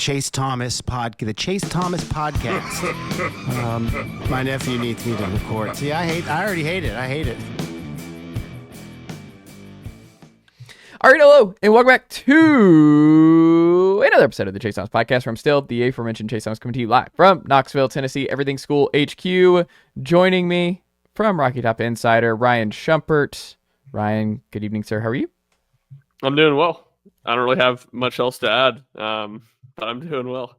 Chase Thomas podcast. My nephew needs me to record. See, I already hate it. I hate it. All right, hello, and welcome back to another episode of the Chase Thomas podcast, where I'm still the aforementioned Chase Thomas, coming to you live from Knoxville, Tennessee, Everything School HQ. Joining me from Rocky Top Insider, Ryan Schumpert. Ryan, good evening, sir. How are you? I'm doing well. I don't really have much else to add, but I'm doing well.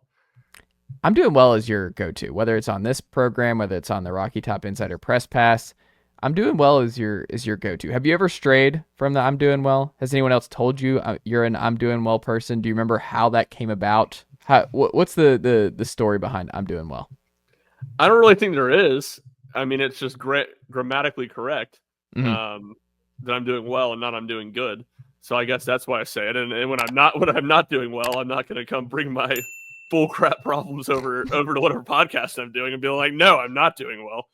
I'm doing well as your go-to, whether it's on this program, whether it's on the Rocky Top Insider Press Pass. I'm doing well as your go-to. Have you ever strayed from the I'm doing well? Has anyone else told you you're an I'm doing well person? Do you remember how that came about? What's the story behind I'm doing well? I don't really think there is. I mean, it's just grammatically correct that I'm doing well and not I'm doing good. So I guess that's why I say it. And when I'm not doing well, I'm not going to come bring my bullcrap problems over to whatever podcast I'm doing and be like, no, I'm not doing well.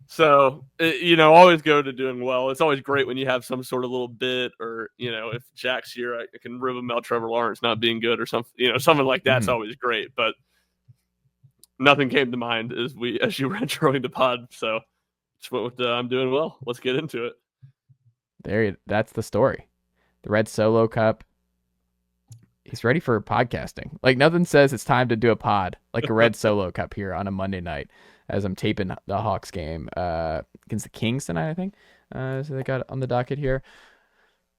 So, always go to doing well. It's always great when you have some sort of little bit, or, if Jack's here, I can rib him out Trevor Lawrence not being good or something, something like that's always great. But nothing came to mind as you were introing the pod. So just went with I'm doing well. Let's get into it. That's the story. The Red Solo Cup. He's ready for podcasting. Like, nothing says it's time to do a pod like a Red Solo Cup here on a Monday night, as I'm taping the Hawks game against the Kings tonight, I think. So they got it on the docket here.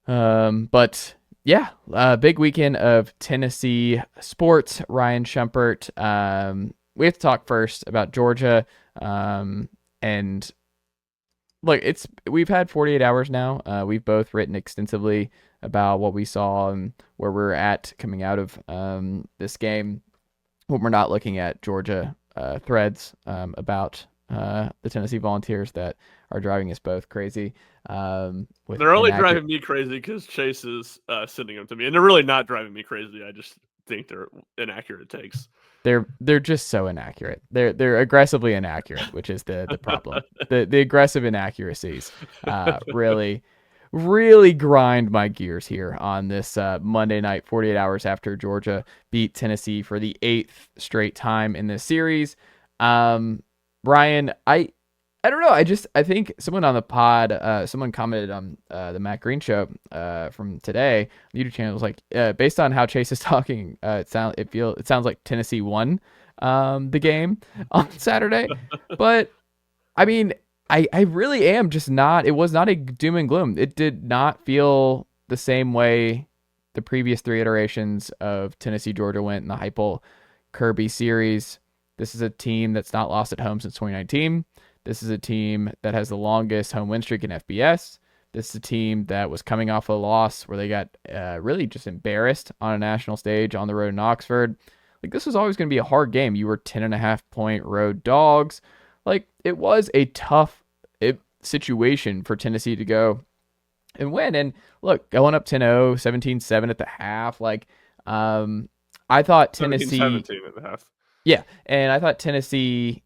But yeah, big weekend of Tennessee sports. Ryan Schumpert. We have to talk first about Georgia. And look, we've had 48 hours now. We've both written extensively about what we saw and where we're at coming out of this game, when we're not looking at Georgia threads about the Tennessee Volunteers that are driving us both crazy. They're only driving me crazy because Chase is sending them to me, and they're really not driving me crazy. I just think they're inaccurate takes. They're just so inaccurate. They're aggressively inaccurate, which is the problem. The aggressive inaccuracies really grind my gears here on this Monday night, 48 hours after Georgia beat Tennessee for the 8th straight time in this series. Ryan, I don't know. I think someone on the pod, someone commented on the Matt Green show from today, YouTube channel, was like, based on how Chase is talking, it sounds like Tennessee won the game on Saturday. But I mean, I really am just not. It was not a doom and gloom. It did not feel the same way the previous 3 iterations of Tennessee Georgia went in the Heupel Kirby series. This is a team that's not lost at home since 2019. This is a team that has the longest home win streak in FBS. This is a team that was coming off a loss where they got really just embarrassed on a national stage on the road in Oxford. Like, this was always going to be a hard game. You were 10.5-point road dogs. Like, it was a tough situation for Tennessee to go and win. And look, going up 10-0, 17-7 at the half. Like, I thought Tennessee 17 at the half. Yeah, and I thought Tennessee.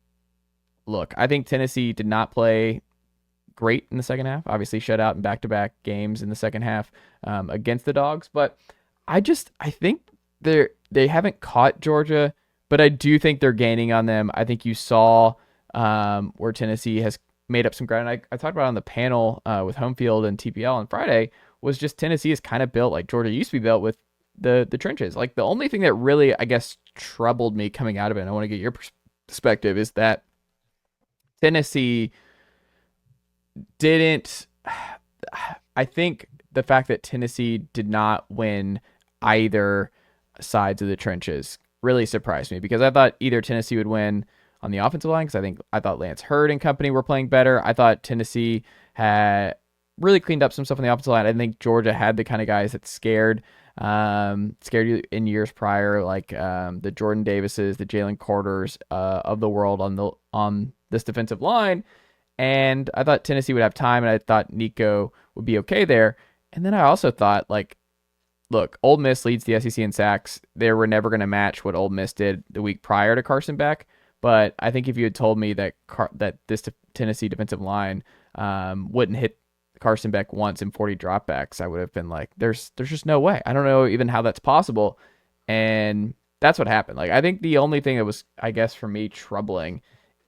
Look, I think Tennessee did not play great in the second half. Obviously, shut out in back-to-back games in the second half against the Dogs. But I think they haven't caught Georgia, but I do think they're gaining on them. I think you saw where Tennessee has made up some ground. I talked about it on the panel with Homefield and TPL on Friday, was just Tennessee is kind of built like Georgia used to be built, with the trenches. Like, the only thing that really, I guess, troubled me coming out of it, and I want to get your perspective, is that Tennessee didn't. I think the fact that Tennessee did not win either sides of the trenches really surprised me, because I thought either Tennessee would win on the offensive line, because I thought Lance Hurd and company were playing better. I thought Tennessee had really cleaned up some stuff on the offensive line. I think Georgia had the kind of guys that scared you in years prior, like the Jordan Davises, the Jalen Carters of the world on this defensive line. And I thought Tennessee would have time, and I thought Nico would be okay there. And then I also thought, like, look, Ole Miss leads the SEC in sacks. They were never going to match what Ole Miss did the week prior to Carson Beck. But I think if you had told me that this Tennessee defensive line wouldn't hit Carson Beck once in 40 dropbacks, I would have been like, there's just no way. I don't know even how that's possible. And that's what happened. Like, I think the only thing that was, I guess, for me troubling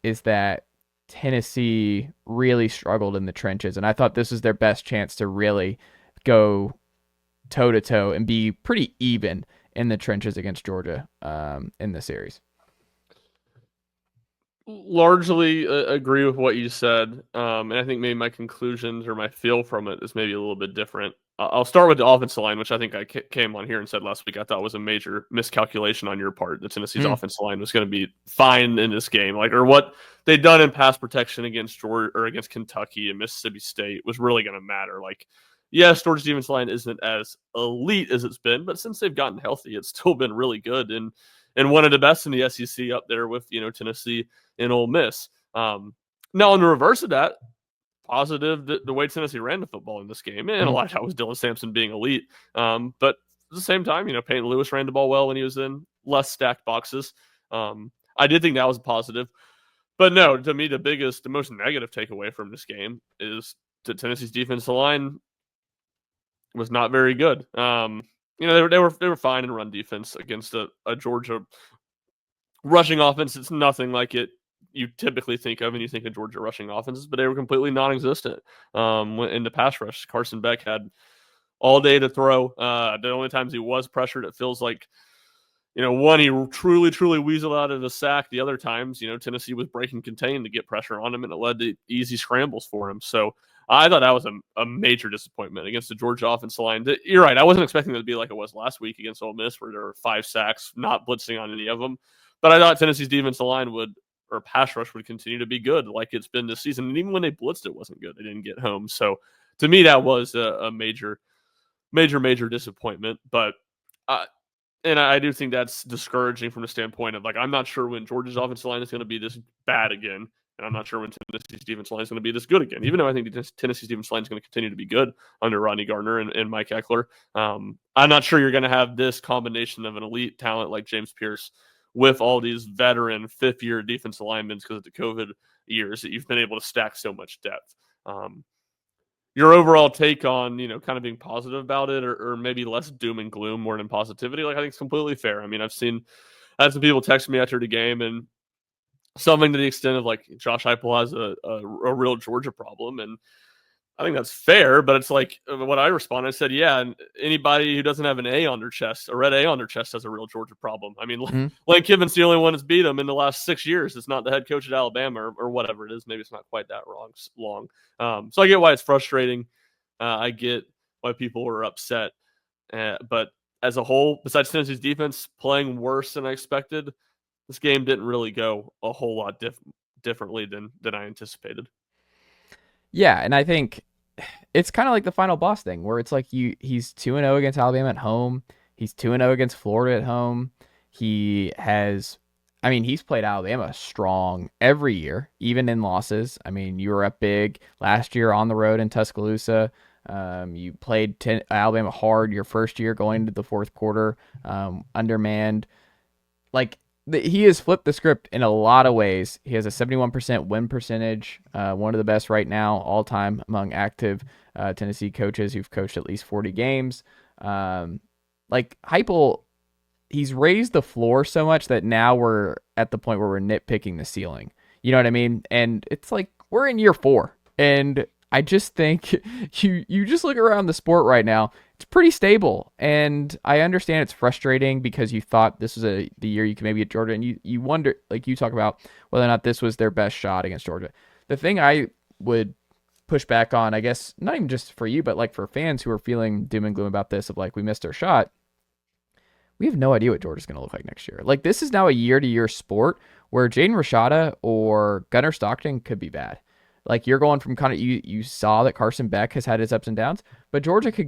is that Tennessee really struggled in the trenches. And I thought this was their best chance to really go toe to toe and be pretty even in the trenches against Georgia in the series. Largely agree with what you said, and I think maybe my conclusions or my feel from it is maybe a little bit different. I'll start with the offensive line, which I think I came on here and said last week I thought was a major miscalculation on your part. That Tennessee's offensive line was going to be fine in this game, or what they'd done in pass protection against Georgia or against Kentucky and Mississippi State was really going to matter. Yes, Georgia's defensive line isn't as elite as it's been, but since they've gotten healthy, it's still been really good and one of the best in the SEC up there with Tennessee and Ole Miss. Now, on the reverse of that, positive the way Tennessee ran the football in this game, and a lot of that was Dylan Sampson being elite. But at the same time, Peyton Lewis ran the ball well when he was in less stacked boxes. I did think that was a positive. But no, to me, the most negative takeaway from this game is that Tennessee's defensive line was not very good. They were fine in run defense against a Georgia rushing offense. It's nothing like it you typically think of when you think of Georgia rushing offenses, but they were completely non-existent in the pass rush. Carson Beck had all day to throw. The only times he was pressured, it feels like, one, he truly weaseled out of the sack. The other times, Tennessee was breaking contain to get pressure on him, and it led to easy scrambles for him. So I thought that was a major disappointment against the Georgia offensive line. You're right. I wasn't expecting it to be like it was last week against Ole Miss, where there were 5 sacks, not blitzing on any of them. But I thought Tennessee's defensive line or pass rush would continue to be good like it's been this season. And even when they blitzed, it wasn't good. They didn't get home. So to me, that was a major disappointment. But and I do think that's discouraging from the standpoint of, I'm not sure when Georgia's offensive line is going to be this bad again. And I'm not sure when Tennessee's defensive line is going to be this good again, even though I think Tennessee's defensive line is going to continue to be good under Rodney Gardner and Mike Eckler. I'm not sure you're going to have this combination of an elite talent like James Pierce with all these veteran fifth-year defensive linemen because of the COVID years that you've been able to stack so much depth. Your overall take on, kind of being positive about it or maybe less doom and gloom more than positivity, I think it's completely fair. I mean, I had some people text me after the game and something to the extent of Josh Heupel has a real Georgia problem. And I think that's fair, but it's what I responded, I said, yeah, and anybody who doesn't have an A on their chest, a red A on their chest, has a real Georgia problem. I mean, Lane Kiffin's the only one that's beat them in the last 6 years. It's not the head coach at Alabama or whatever it is. Maybe it's not quite that long. So I get why it's frustrating. I get why people are upset. But as a whole, besides Tennessee's defense playing worse than I expected, this game didn't really go a whole lot differently than I anticipated. Yeah, and I think it's kind of like the final boss thing where it's he's 2-0 against Alabama at home. He's 2-0 against Florida at home. He's played Alabama strong every year, even in losses. I mean, you were up big last year on the road in Tuscaloosa. You played Alabama hard your first year going into the fourth quarter, undermanned. He has flipped the script in a lot of ways. He has a 71% win percentage, one of the best right now, all time among active Tennessee coaches who've coached at least 40 games. Heupel, he's raised the floor so much that now we're at the point where we're nitpicking the ceiling. You know what I mean? And it's we're in year 4, and I just think you just look around the sport right now. It's pretty stable, and I understand it's frustrating because you thought this was the year you could maybe get Georgia, and you wonder, you talk about whether or not this was their best shot against Georgia. The thing I would push back on, I guess, not even just for you, but for fans who are feeling doom and gloom about this, of we missed our shot, we have no idea what Georgia's going to look like next year. This is now a year-to-year sport where Jaden Rashada or Gunnar Stockton could be bad. You're going from you saw that Carson Beck has had his ups and downs, but Georgia could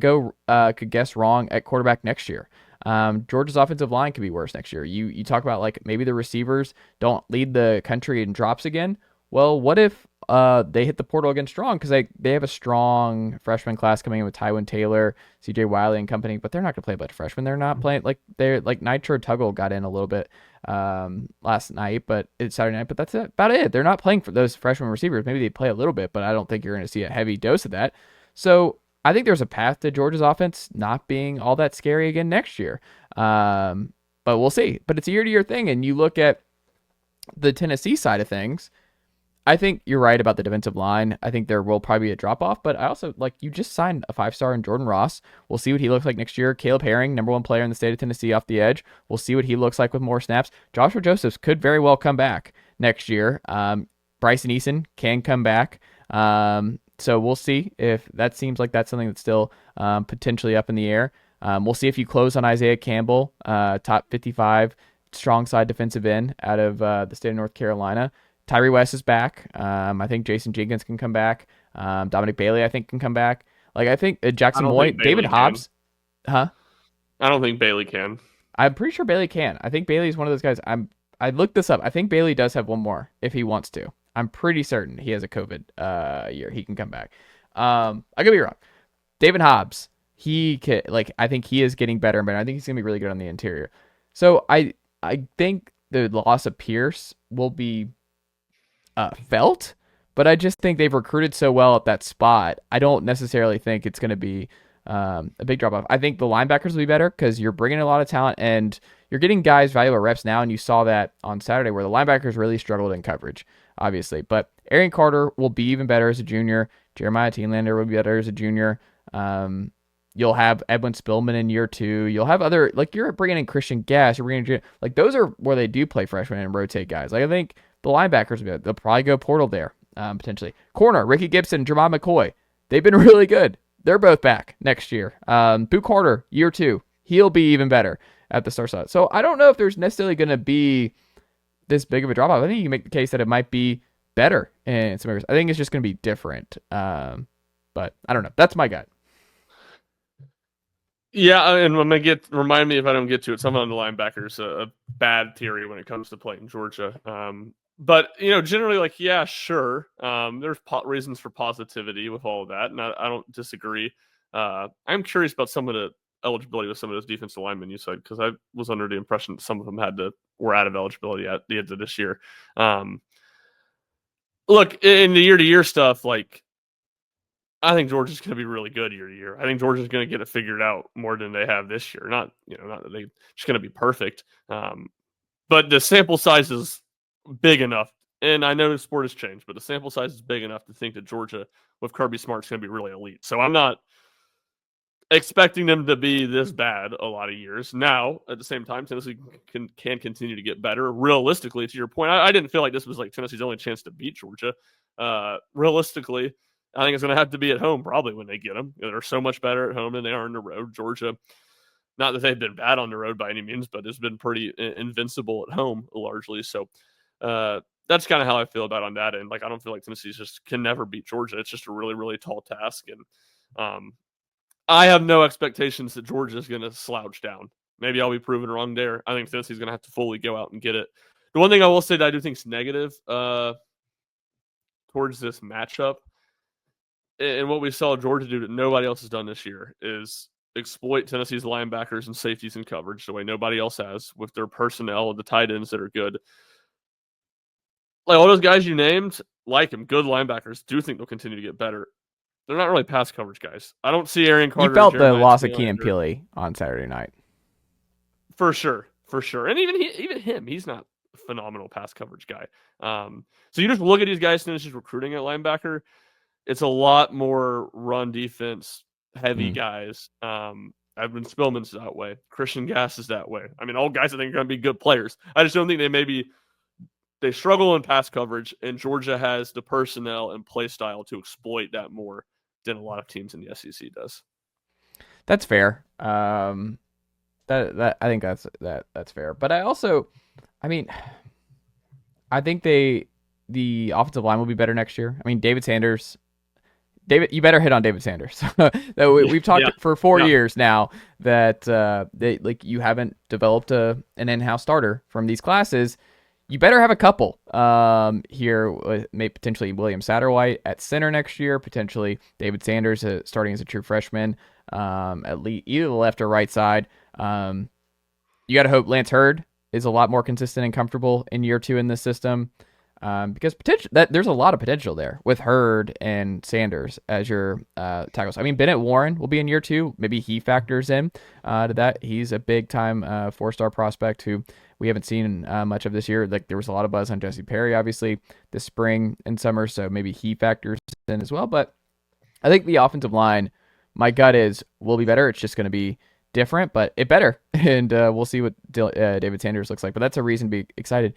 guess wrong at quarterback next year. Georgia's offensive line could be worse next year. You talk about maybe the receivers don't lead the country in drops again. Well, what if they hit the portal again strong because they have a strong freshman class coming in with Tywin Taylor, CJ Wiley and company, but they're not going to play a bunch of freshmen. They're not playing they're Nitro Tuggle got in a little bit last night, but it's Saturday night, but that's about it. They're not playing for those freshman receivers. Maybe they play a little bit, but I don't think you're going to see a heavy dose of that. So I think there's a path to Georgia's offense not being all that scary again next year. But we'll see. But it's a year-to-year thing, and you look at the Tennessee side of things, I think you're right about the defensive line. I think there will probably be a drop-off, but I also, you just signed a 5-star in Jordan Ross. We'll see what he looks like next year. Caleb Herring, number 1 player in the state of Tennessee off the edge. We'll see what he looks like with more snaps. Joshua Josephs could very well come back next year. Bryson Eason can come back. So we'll see if that seems like that's something that's still potentially up in the air. We'll see if you close on Isaiah Campbell, top 55 strong side defensive end out of the state of North Carolina. Tyree West is back. I think Jason Jenkins can come back. Dominic Bailey, I think, can come back. I think Jackson Moy, David Hobbs. Huh? I don't think Bailey can. I'm pretty sure Bailey can. I think Bailey's one of those guys. I looked this up. I think Bailey does have one more if he wants to. I'm pretty certain he has a COVID year. He can come back. I could be wrong. David Hobbs, he can, I think he is getting better and better. I think he's gonna be really good on the interior. So I think the loss of Pierce will be felt, but I just think they've recruited so well at that spot. I don't necessarily think it's going to be a big drop off. I think the linebackers will be better because you're bringing a lot of talent and you're getting guys valuable reps now. And you saw that on Saturday where the linebackers really struggled in coverage, obviously. But Arian Carter will be even better as a junior. Jeremiah Teenlander will be better as a junior. You'll have Edwin Spillman in year 2. You'll have other, you're bringing in Christian Gass. You're bringing in, those are where they do play freshmen and rotate guys. I think the linebackers will be good. They'll probably go portal there, potentially. Corner, Ricky Gibson, Jermon McCoy. They've been really good. They're both back next year. Boot Carter, year 2. He'll be even better at the star slot. So I don't know if there's necessarily going to be this big of a drop-off. I think you can make the case that it might be better in some areas. I think it's just going to be different. But I don't know. That's my gut. Yeah, and I'm gonna remind me if I don't get to it. Some of the linebackers a bad theory when it comes to playing Georgia. But generally, yeah, sure. There's reasons for positivity with all of that, and I don't disagree. I'm curious about some of the eligibility with some of those defensive linemen you said, because I was under the impression that some of them were out of eligibility at the end of this year. Look, in the year-to-year stuff, I think Georgia's going to be really good year to year. I think Georgia's going to get it figured out more than they have this year. Not that they're just going to be perfect. But the sample size is big enough. And I know the sport has changed, but the sample size is big enough to think that Georgia with Kirby Smart is going to be really elite. So I'm not expecting them to be this bad a lot of years. Now, at the same time, Tennessee can continue to get better. Realistically, to your point, I didn't feel like this was Tennessee's only chance to beat Georgia. Realistically, I think it's going to have to be at home probably when they get them. They're so much better at home than they are on the road. Georgia, not that they've been bad on the road by any means, but it's been pretty invincible at home largely. So that's kind of how I feel about on that end. I don't feel like Tennessee just can never beat Georgia. It's just a really, really tall task. And I have no expectations that Georgia is going to slouch down. Maybe I'll be proven wrong there. I think Tennessee's going to have to fully go out and get it. The one thing I will say that I do think is negative towards this matchup, and what we saw Georgia do that nobody else has done this year, is exploit Tennessee's linebackers and safeties in coverage the way nobody else has with their personnel, the tight ends that are good. All those guys you named, them, good linebackers, do think they'll continue to get better. They're not really pass coverage guys. I don't see Arian Carter. You felt the loss of Keenan Peely on Saturday night. For sure. And even him, he's not a phenomenal pass coverage guy. So you just look at these guys and it's just recruiting at linebacker. It's a lot more run defense heavy guys. Edwin Spillman's that way. Christian Gass is that way. I mean, all guys I think are going to be good players. I just don't think they struggle in pass coverage, and Georgia has the personnel and play style to exploit that more than a lot of teams in the SEC does. That's fair. That I think that's fair. But I think the offensive line will be better next year. I mean, you better hit on David Sanders. We've talked for 4 years now that you haven't developed an in-house starter from these classes. You better have a couple here. Maybe potentially William Satterwhite at center next year. Potentially David Sanders starting as a true freshman at least either the left or right side. You got to hope Lance Hurd is a lot more consistent and comfortable in year 2 in this system. because there's a lot of potential there with Hurd and Sanders as your tackles. I mean, Bennett Warren will be in year 2. Maybe he factors in to that. He's a big time 4-star prospect who we haven't seen much of this year. Like there was a lot of buzz on Jesse Perry, obviously, this spring and summer, so maybe he factors in as well. But I think the offensive line, my gut is, will be better. It's just going to be different, but it better. And we'll see what David Sanders looks like. But that's a reason to be excited.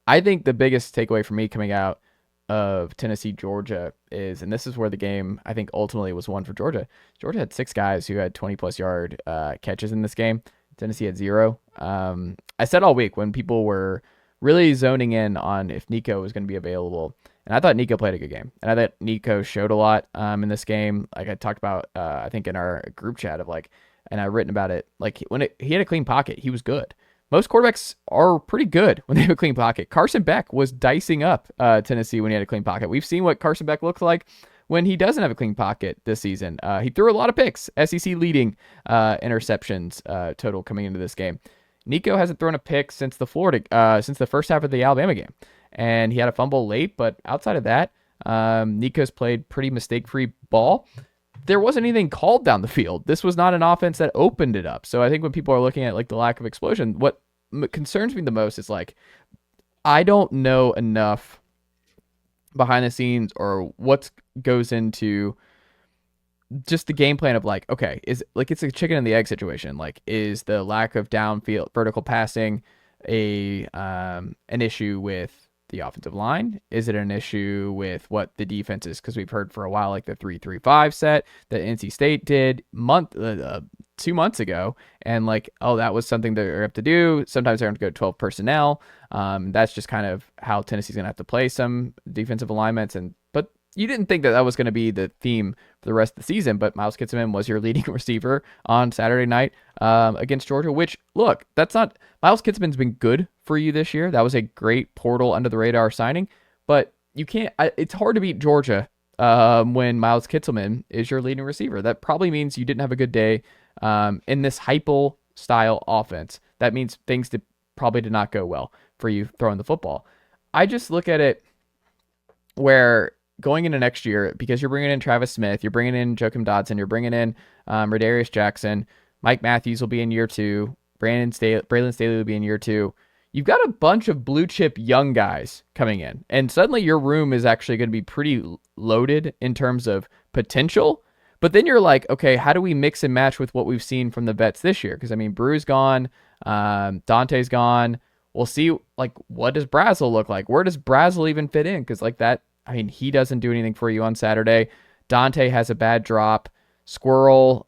I think the biggest takeaway for me coming out of Tennessee, Georgia is, and this is where the game I think ultimately was won for Georgia. Georgia had 6 guys who had 20-plus yard catches in this game. Tennessee had 0. I said all week when people were really zoning in on if Nico was going to be available, and I thought Nico played a good game, and I thought Nico showed a lot in this game. Like I talked about, I think in our group chat of like, and I've written about it. Like when he had a clean pocket, he was good. Most quarterbacks are pretty good when they have a clean pocket. Carson Beck was dicing up Tennessee when he had a clean pocket. We've seen what Carson Beck looks like when he doesn't have a clean pocket this season. He threw a lot of picks, SEC leading interceptions total coming into this game. Nico hasn't thrown a pick since the first half of the Alabama game, and he had a fumble late. But outside of that, Nico's played pretty mistake-free ball. There wasn't anything called down the field. This was not an offense that opened it up. So I think when people are looking at like the lack of explosion, what concerns me the most is like, I don't know enough behind the scenes or what goes into just the game plan of like, okay, is like, it's a chicken and the egg situation. Like, is the lack of downfield vertical passing an issue with the offensive line? Is it an issue with what the defense is? Because we've heard for a while like the 3-3-5 set that NC State did 2 months ago, and like, oh, that was something that they're have to do. Sometimes they're going to go 12 personnel. That's just kind of how Tennessee's going to have to play some defensive alignments. But you didn't think that was going to be the theme for the rest of the season. But Miles Kitselman was your leading receiver on Saturday night against Georgia, which, look, that's not... Miles Kitselman's been good for you this year. That was a great portal under the radar signing, but you can't... it's hard to beat Georgia when Miles Kitselman is your leading receiver. That probably means you didn't have a good day in this hypo style offense. That means things probably did not go well for you throwing the football. I just look at it where going into next year, because you're bringing in Travis Smith, you're bringing in Joakim Dodson, you're bringing in Radarius Jackson, Mike Matthews will be in year 2, Braylon Staley will be in year 2. You've got a bunch of blue chip young guys coming in, and suddenly your room is actually going to be pretty loaded in terms of potential. But then you're like, okay, how do we mix and match with what we've seen from the vets this year? Because I mean, Brew's gone, Dante's gone. We'll see, like, what does Brazel look like? Where does Brazel even fit in? Because like that, I mean, he doesn't do anything for you on Saturday. Dante has a bad drop. Squirrel,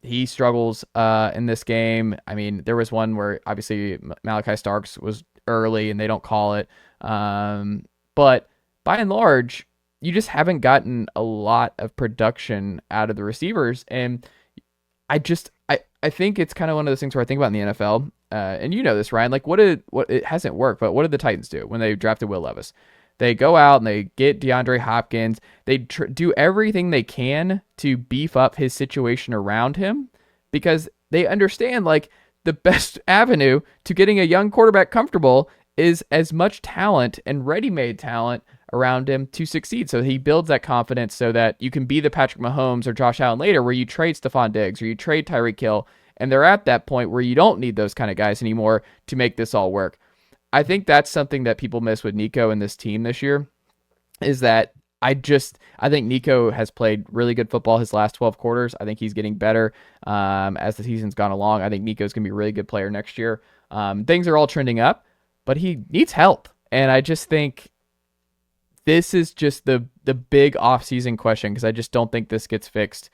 he struggles in this game. I mean, there was one where obviously Malachi Starks was early and they don't call it. But by and large, you just haven't gotten a lot of production out of the receivers. And I think it's kind of one of those things where I think about in the NFL, and you know this, Ryan, like what it hasn't worked, but what did the Titans do when they drafted Will Levis? They go out and they get DeAndre Hopkins. They do everything they can to beef up his situation around him because they understand like the best avenue to getting a young quarterback comfortable is as much talent and ready-made talent around him to succeed. So he builds that confidence so that you can be the Patrick Mahomes or Josh Allen later where you trade Stephon Diggs or you trade Tyreek Hill, and they're at that point where you don't need those kind of guys anymore to make this all work. I think that's something that people miss with Nico and this team this year is that I think Nico has played really good football his last 12 quarters. I think he's getting better as the season's gone along. I think Nico's going to be a really good player next year. Things are all trending up, but he needs help. And I just think this is just the big offseason question because I just don't think this gets fixed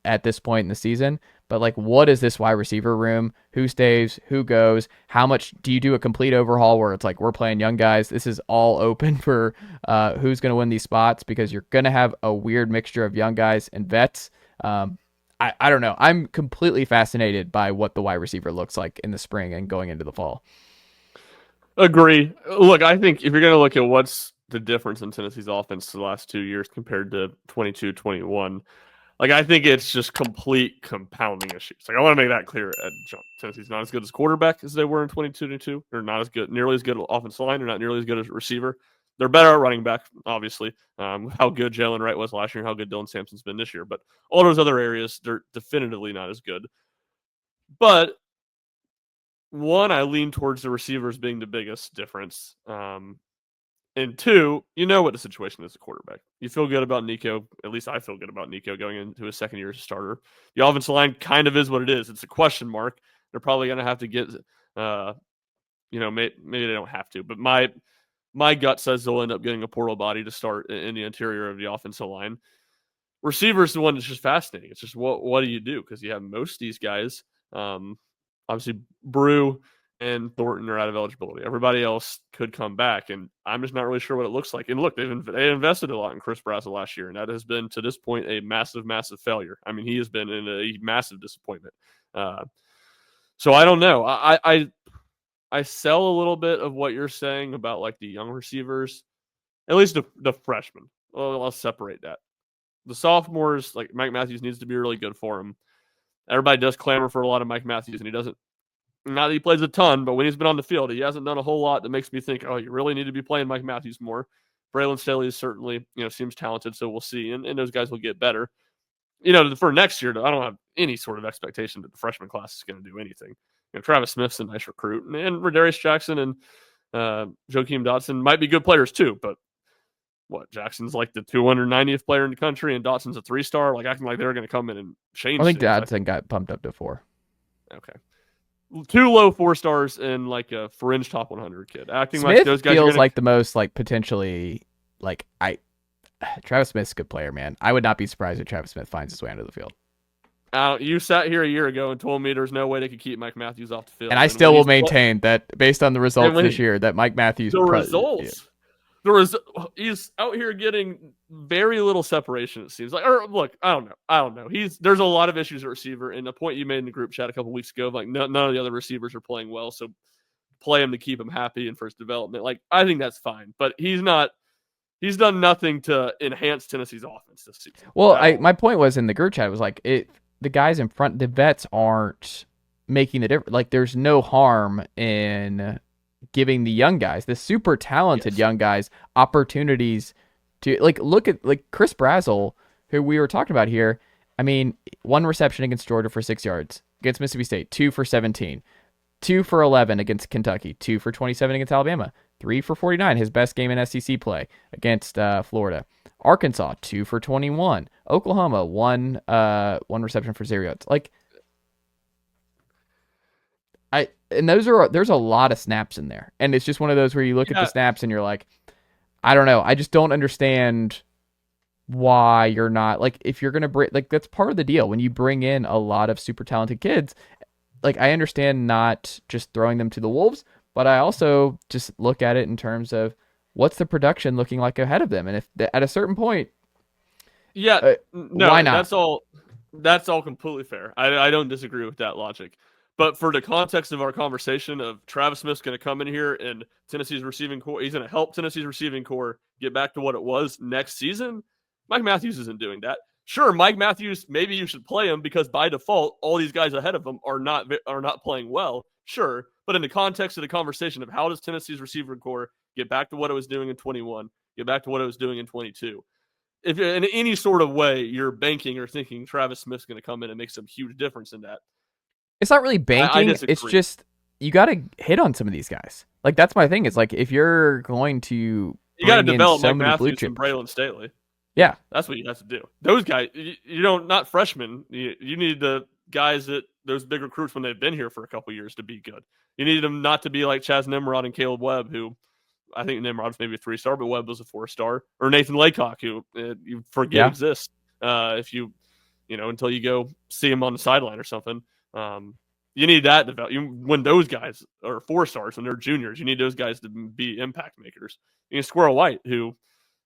at this point in the season. But like, what is this wide receiver room? Who stays? Who goes? How much do you do a complete overhaul where it's like we're playing young guys? This is all open for who's going to win these spots because you're going to have a weird mixture of young guys and vets. I don't know. I'm completely fascinated by what the wide receiver looks like in the spring and going into the fall. Agree. Look, I think if you're going to look at what's the difference in Tennessee's offense the last 2 years compared to 22-21, Like, I think it's just complete compounding issues. Like, I want to make that clear at jump. Tennessee's not as good as quarterback as they were in 22-2. They're not as good, nearly as good at offensive line. They're not nearly as good as receiver. They're better at running back, obviously. How good Jalen Wright was last year and how good Dylan Sampson's been this year. But all those other areas, they're definitively not as good. But one, I lean towards the receivers being the biggest difference. And two, you know what the situation is at quarterback. You feel good about Nico. At least I feel good about Nico going into his second year as a starter. The offensive line kind of is what it is. It's a question mark. They're probably going to have to get, maybe they don't have to. But my gut says they'll end up getting a portal body to start in the interior of the offensive line. Receivers, the one that's just fascinating. It's just what do you do? Because you have most of these guys, obviously Brew and Thornton are out of eligibility. Everybody else could come back, and I'm just not really sure what it looks like. And look, they invested a lot in Chris Brazzell last year, and that has been, to this point, a massive, massive failure. I mean, he has been in a massive disappointment. So I don't know. I sell a little bit of what you're saying about like the young receivers, at least the freshmen. Well, I'll separate that. The sophomores, like Mike Matthews, needs to be really good for him. Everybody does clamor for a lot of Mike Matthews, and he doesn't. Not that he plays a ton, but when he's been on the field, he hasn't done a whole lot that makes me think, oh, you really need to be playing Mike Matthews more. Braylon Staley is certainly, seems talented, so we'll see. And those guys will get better. For next year, I don't have any sort of expectation that the freshman class is going to do anything. Travis Smith's a nice recruit, and Radarius Jackson and Joakim Dotson might be good players too, but Jackson's like the 290th player in the country, and Dotson's a 3-star, like acting like they're going to come in and change. I think Dotson got bumped up to 4. Okay. 2 low 4 stars and like a fringe top 100 kid. Acting Smith like those guys feels like the most like potentially like Travis Smith's a good player, man. I would not be surprised if Travis Smith finds his way onto the field. You sat here a year ago and told me there's no way they could keep Mike Matthews off the field. And I still will maintain that based on the results this year, that Mike Matthews... He's out here getting very little separation, it seems like. Or look, I don't know. There's a lot of issues at receiver, and the point you made in the group chat a couple weeks ago, like none of the other receivers are playing well, so play him to keep him happy and for his development. Like, I think that's fine, but he's done nothing to enhance Tennessee's offense this season. Well, my point was in the group chat was like the guys in front, the vets aren't making the difference. Like, there's no harm in giving the young guys, the super talented young guys, opportunities to look at Chris Brazzell, who we were talking about here. I mean, 1 reception against Georgia for 6 yards, against Mississippi State, 2 for 17, 2 for 11 against Kentucky, 2 for 27 against Alabama, 3 for 49, his best game in SEC play against Florida. Arkansas, 2 for 21. Oklahoma, 1 reception for 0 yards. There's a lot of snaps in there, and it's just one of those where you look at the snaps and you're like, I don't know, I just don't understand why you're not if you're gonna bring that's part of the deal when you bring in a lot of super talented kids. I understand not just throwing them to the wolves, but I also just look at it in terms of what's the production looking like ahead of them, and if at a certain point, no, why not? That's all completely fair. I don't disagree with that logic. But for the context of our conversation of Travis Smith's going to come in here and Tennessee's receiving core, he's going to help Tennessee's receiving core get back to what it was next season. Mike Matthews isn't doing that. Sure, Mike Matthews, maybe you should play him because by default, all these guys ahead of him are not playing well. Sure, but in the context of the conversation of how does Tennessee's receiving core get back to what it was doing in 21, get back to what it was doing in 22. If in any sort of way you're banking or thinking Travis Smith's going to come in and make some huge difference in that, it's not really banking. It's just you got to hit on some of these guys. That's my thing. It's if you're going to, you got to develop Mike Matthews and Braylon Staley. Yeah, that's what you have to do. Those guys, not freshmen. You need the guys that those big recruits when they've been here for a couple years to be good. You need them not to be like Chaz Nimrod and Caleb Webb, who I think Nimrod's maybe a 3-star, but Webb was a 4-star, or Nathan Laycock, who you forget exists if you until you go see him on the sideline or something. You need that when those guys are 4-stars, when they're juniors, you need those guys to be impact makers. Squirrel White, who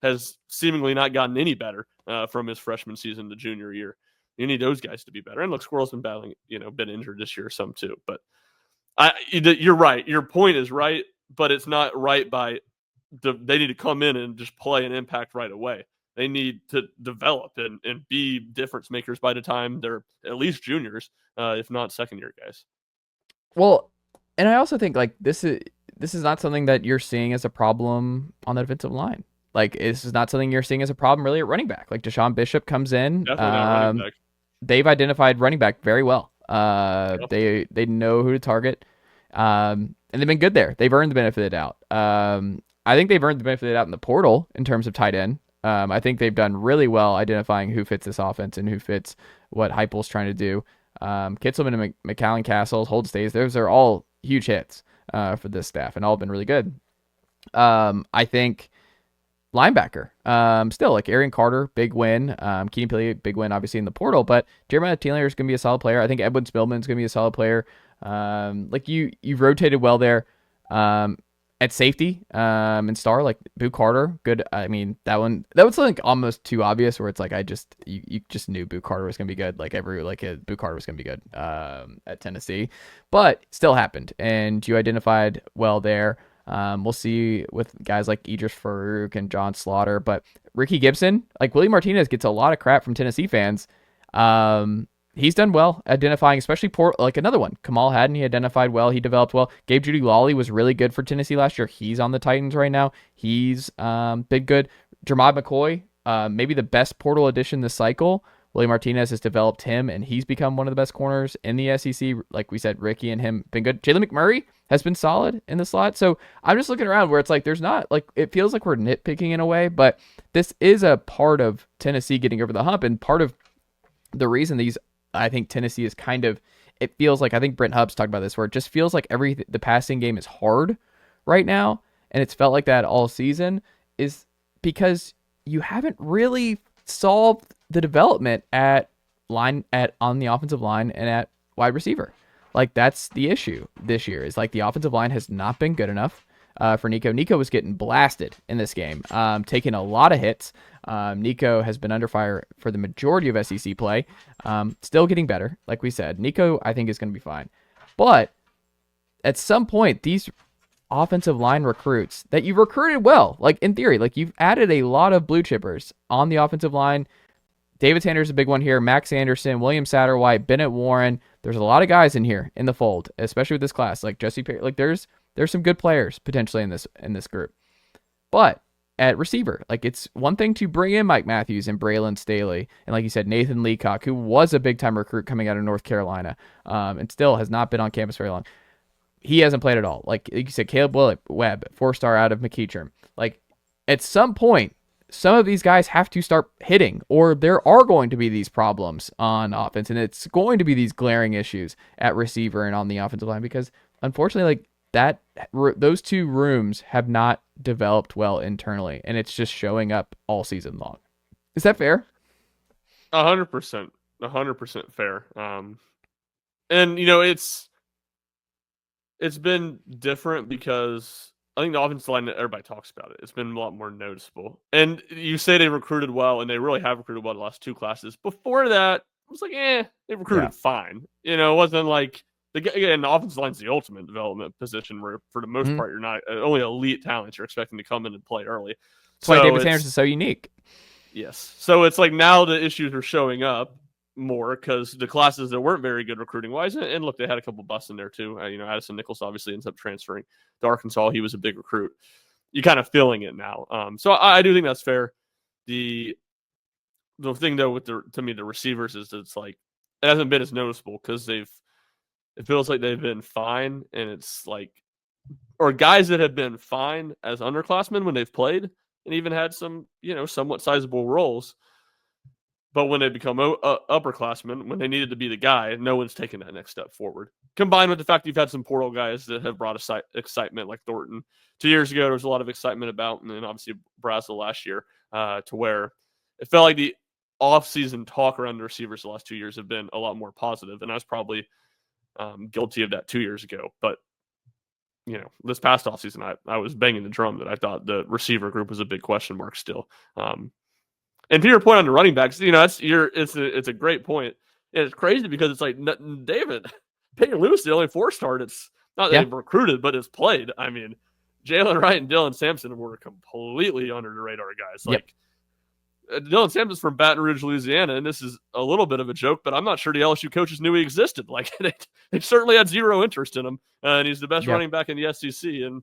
has seemingly not gotten any better from his freshman season to junior year. You need those guys to be better. And look, Squirrel's been battling, been injured this year some too. But you're right. Your point is right, but it's not right by they need to come in and just play an impact right away. they need to develop and be difference makers by the time they're at least juniors, if not second-year guys. Well, and I also think like this is not something that you're seeing as a problem on the defensive line. Like this is not something you're seeing as a problem really at running back. Like Deshaun Bishop comes in. Definitely not running back. They've identified running back very well. Yep. They know who to target. And they've been good there. They've earned the benefit of the doubt. I think they've earned the benefit of the doubt in the portal in terms of tight end. I think they've done really well identifying who fits this offense and who fits what Heupel's trying to do. Kitselman and McAllen Castles, Hold Stays, those are all huge hits for this staff and all been really good. I think linebacker, still like Arian Carter, big win. Keenan Pili, big win, obviously in the portal, but Jeremiah Taylor is going to be a solid player. I think Edwin Spillman is going to be a solid player. Like you've rotated well there. At safety, and star like Boo Carter, good. I mean that was something almost too obvious where it's like you just knew Boo Carter was gonna be good. Boo Carter was gonna be good at Tennessee, but still happened, and you identified well there. We'll see with guys like Idris Farouk and John Slaughter, but Ricky Gibson, like Willie Martinez, gets a lot of crap from Tennessee fans. He's done well identifying, especially like another one. Kamal Haddon, he identified well. He developed well. Gabe Judy Lawley was really good for Tennessee last year. He's on the Titans right now. He's been good. Jermod McCoy, maybe the best portal addition this cycle. Willie Martinez has developed him, and he's become one of the best corners in the SEC. Like we said, Ricky and him been good. Jalen McMurray has been solid in the slot. So I'm just looking around where it's like there's not, like, it feels like we're nitpicking in a way, but this is a part of Tennessee getting over the hump, and part of the reason I think Tennessee is kind of, it feels like, I think Brent Hubbs talked about this, where it just feels like the passing game is hard right now, and it's felt like that all season, is because you haven't really solved the development on the offensive line and at wide receiver. Like that's the issue this year, is like the offensive line has not been good enough for Nico. Nico was getting blasted in this game, taking a lot of hits. Nico has been under fire for the majority of SEC play. Still getting better, like we said. Nico, I think, is going to be fine. But at some point, these offensive line recruits that you've recruited well, like in theory, like you've added a lot of blue chippers on the offensive line. David Sanders is a big one here. Max Anderson, William Satterwhite, Bennett Warren. There's a lot of guys in here in the fold, especially with this class. Like Jesse Perry, like there's some good players potentially in this group. But at receiver, like it's one thing to bring in Mike Matthews and Braylon Staley, and like you said, Nathan Leacock, who was a big time recruit coming out of North Carolina, and still has not been on campus very long. He hasn't played at all. Like you said, Caleb Webb, 4-star out of McEachern. Like at some point, some of these guys have to start hitting, or there are going to be these problems on offense, and it's going to be these glaring issues at receiver and on the offensive line, because unfortunately, like those two rooms have not developed well internally, and it's just showing up all season long. Is that fair? 100%, 100% fair. And it's been different because I think the offensive line, everybody talks about it. It's been a lot more noticeable. And you say they recruited well, and they really have recruited well the last two classes. Before that, it was like, they recruited fine. It wasn't like the offensive line's the ultimate development position where, for the most part, you're not only elite talents you're expecting to come in and play early. That's why David Sanders is so unique. Yes. So it's like now the issues are showing up more because the classes that weren't very good recruiting wise, and look, they had a couple busts in there too. Addison Nichols obviously ends up transferring to Arkansas. He was a big recruit. You're kind of feeling it now. So I do think that's fair. The thing though to me the receivers is that it's like it hasn't been as noticeable because it feels like they've been fine, and it's like, or guys that have been fine as underclassmen when they've played and even had some somewhat sizable roles. But when they become upperclassmen, when they needed to be the guy, no one's taken that next step forward. Combined with the fact that you've had some portal guys that have brought excitement, like Thornton. 2 years ago, there was a lot of excitement about, and then obviously Brazel last year, to where it felt like the off-season talk around the receivers the last 2 years have been a lot more positive, and I was probably guilty of that 2 years ago. But this past offseason, I was banging the drum that I thought the receiver group was a big question mark still. And to your point on the running backs, it's a great point. And it's crazy because it's like David Peyton Lewis, the only 4-star that's not that they've recruited, but has played. I mean, Jalen Wright and Dylan Sampson were completely under the radar guys. Like Dylan Sampson's from Baton Rouge, Louisiana, and this is a little bit of a joke, but I'm not sure the LSU coaches knew he existed. Like they certainly had zero interest in him, and he's the best running back in the SEC, and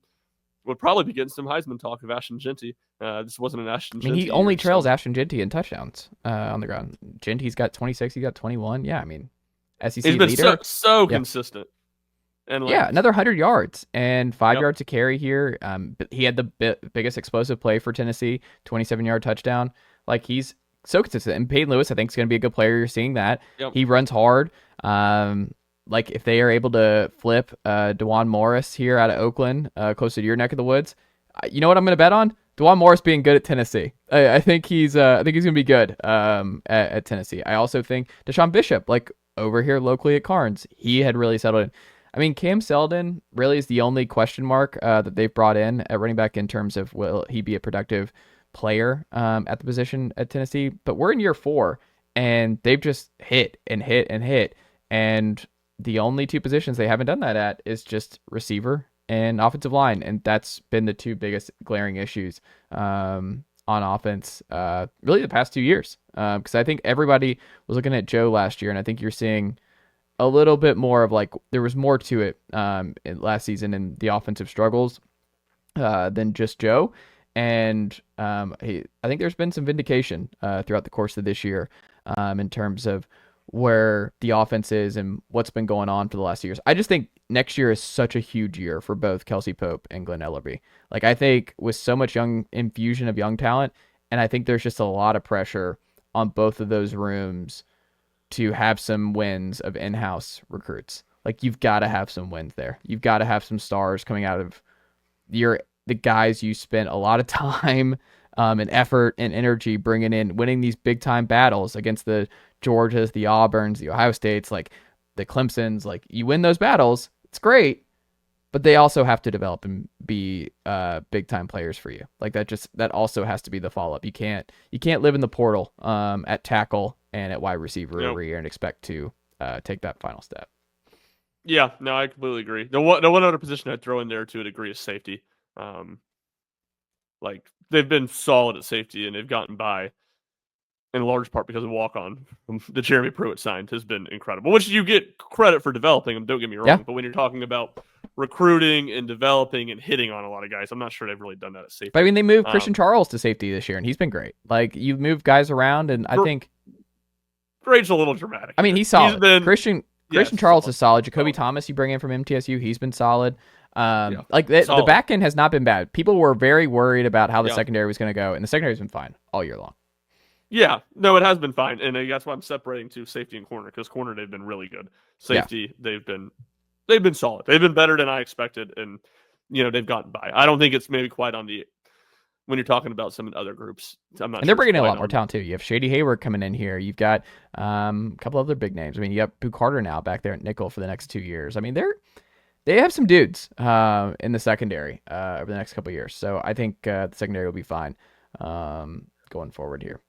would probably be getting some Heisman talk of Ashton Jeanty. This wasn't an Ashton Jeanty. He only trails Ashton Jeanty in touchdowns on the ground. Jeanty's got 26. He got 21. Yeah, I mean, SEC he's been leader. so consistent. And another 100 yards and 5 yards to carry here. He had the biggest explosive play for Tennessee, 27-yard touchdown. Like, he's so consistent. And Peyton Lewis, I think, is going to be a good player. You're seeing that. Yep. He runs hard. Like, if they are able to flip DeJuan Morris here out of Oakland, close to your neck of the woods, you know what I'm going to bet on? DeJuan Morris being good at Tennessee. I think he's going to be good at Tennessee. I also think Deshaun Bishop, like over here locally at Carnes, he had really settled in. I mean, Cam Seldon really is the only question mark that they've brought in at running back in terms of will he be a productive player at the position at Tennessee. But we're in year 4, and they've just hit and hit and hit. And the only two positions they haven't done that at is just receiver and offensive line. And that's been the two biggest glaring issues on offense really the past 2 years. Because I think everybody was looking at Joe last year, and I think you're seeing a little bit more of like there was more to it last season in the offensive struggles than just Joe. And I think there's been some vindication throughout the course of this year in terms of where the offense is and what's been going on for the last years. I just think next year is such a huge year for both Kelsey Pope and Glenn Ellerby. Like, I think with so much young infusion of young talent, and I think there's just a lot of pressure on both of those rooms to have some wins of in-house recruits. Like, you've got to have some wins there. You've got to have some stars coming out of the guys you spent a lot of time and effort and energy bringing in, winning these big-time battles against the Georgias, the Auburns, the Ohio States, like the Clemsons. Like, you win those battles, it's great, but they also have to develop and be big-time players for you. Like, that also has to be the follow-up. You can't live in the portal at tackle and at wide receiver every year and expect to take that final step. Yeah, no, I completely agree. The one other position I'd throw in there to a degree is safety. Like, they've been solid at safety, and they've gotten by in large part because of walk-on that Jeremy Pruitt signed has been incredible, which you get credit for developing them, don't get me wrong. Yeah. But when you're talking about recruiting and developing and hitting on a lot of guys, I'm not sure they've really done that at safety. But I mean, they moved Christian Charles to safety this year, and he's been great. Like, you move guys around, and I think Grade's a little dramatic. I mean, he's solid. Christian Charles is solid. Jacoby Thomas, you bring in from MTSU, he's been solid. Like the back end has not been bad. People were very worried about how the secondary was going to go, and the secondary has been fine all year long. Yeah, no, it has been fine, and that's why I'm separating to safety and corner, because corner they've been really good. Safety they've been solid. They've been better than I expected, and they've gotten by. I don't think it's maybe quite on the when you're talking about some other groups. I'm not. And they're bringing in a lot more talent too. You have Shady Hayward coming in here. You've got a couple other big names. I mean, you have Boo Carter now back there at nickel for the next 2 years. I mean, they have some dudes in the secondary over the next couple of years. So I think the secondary will be fine going forward here.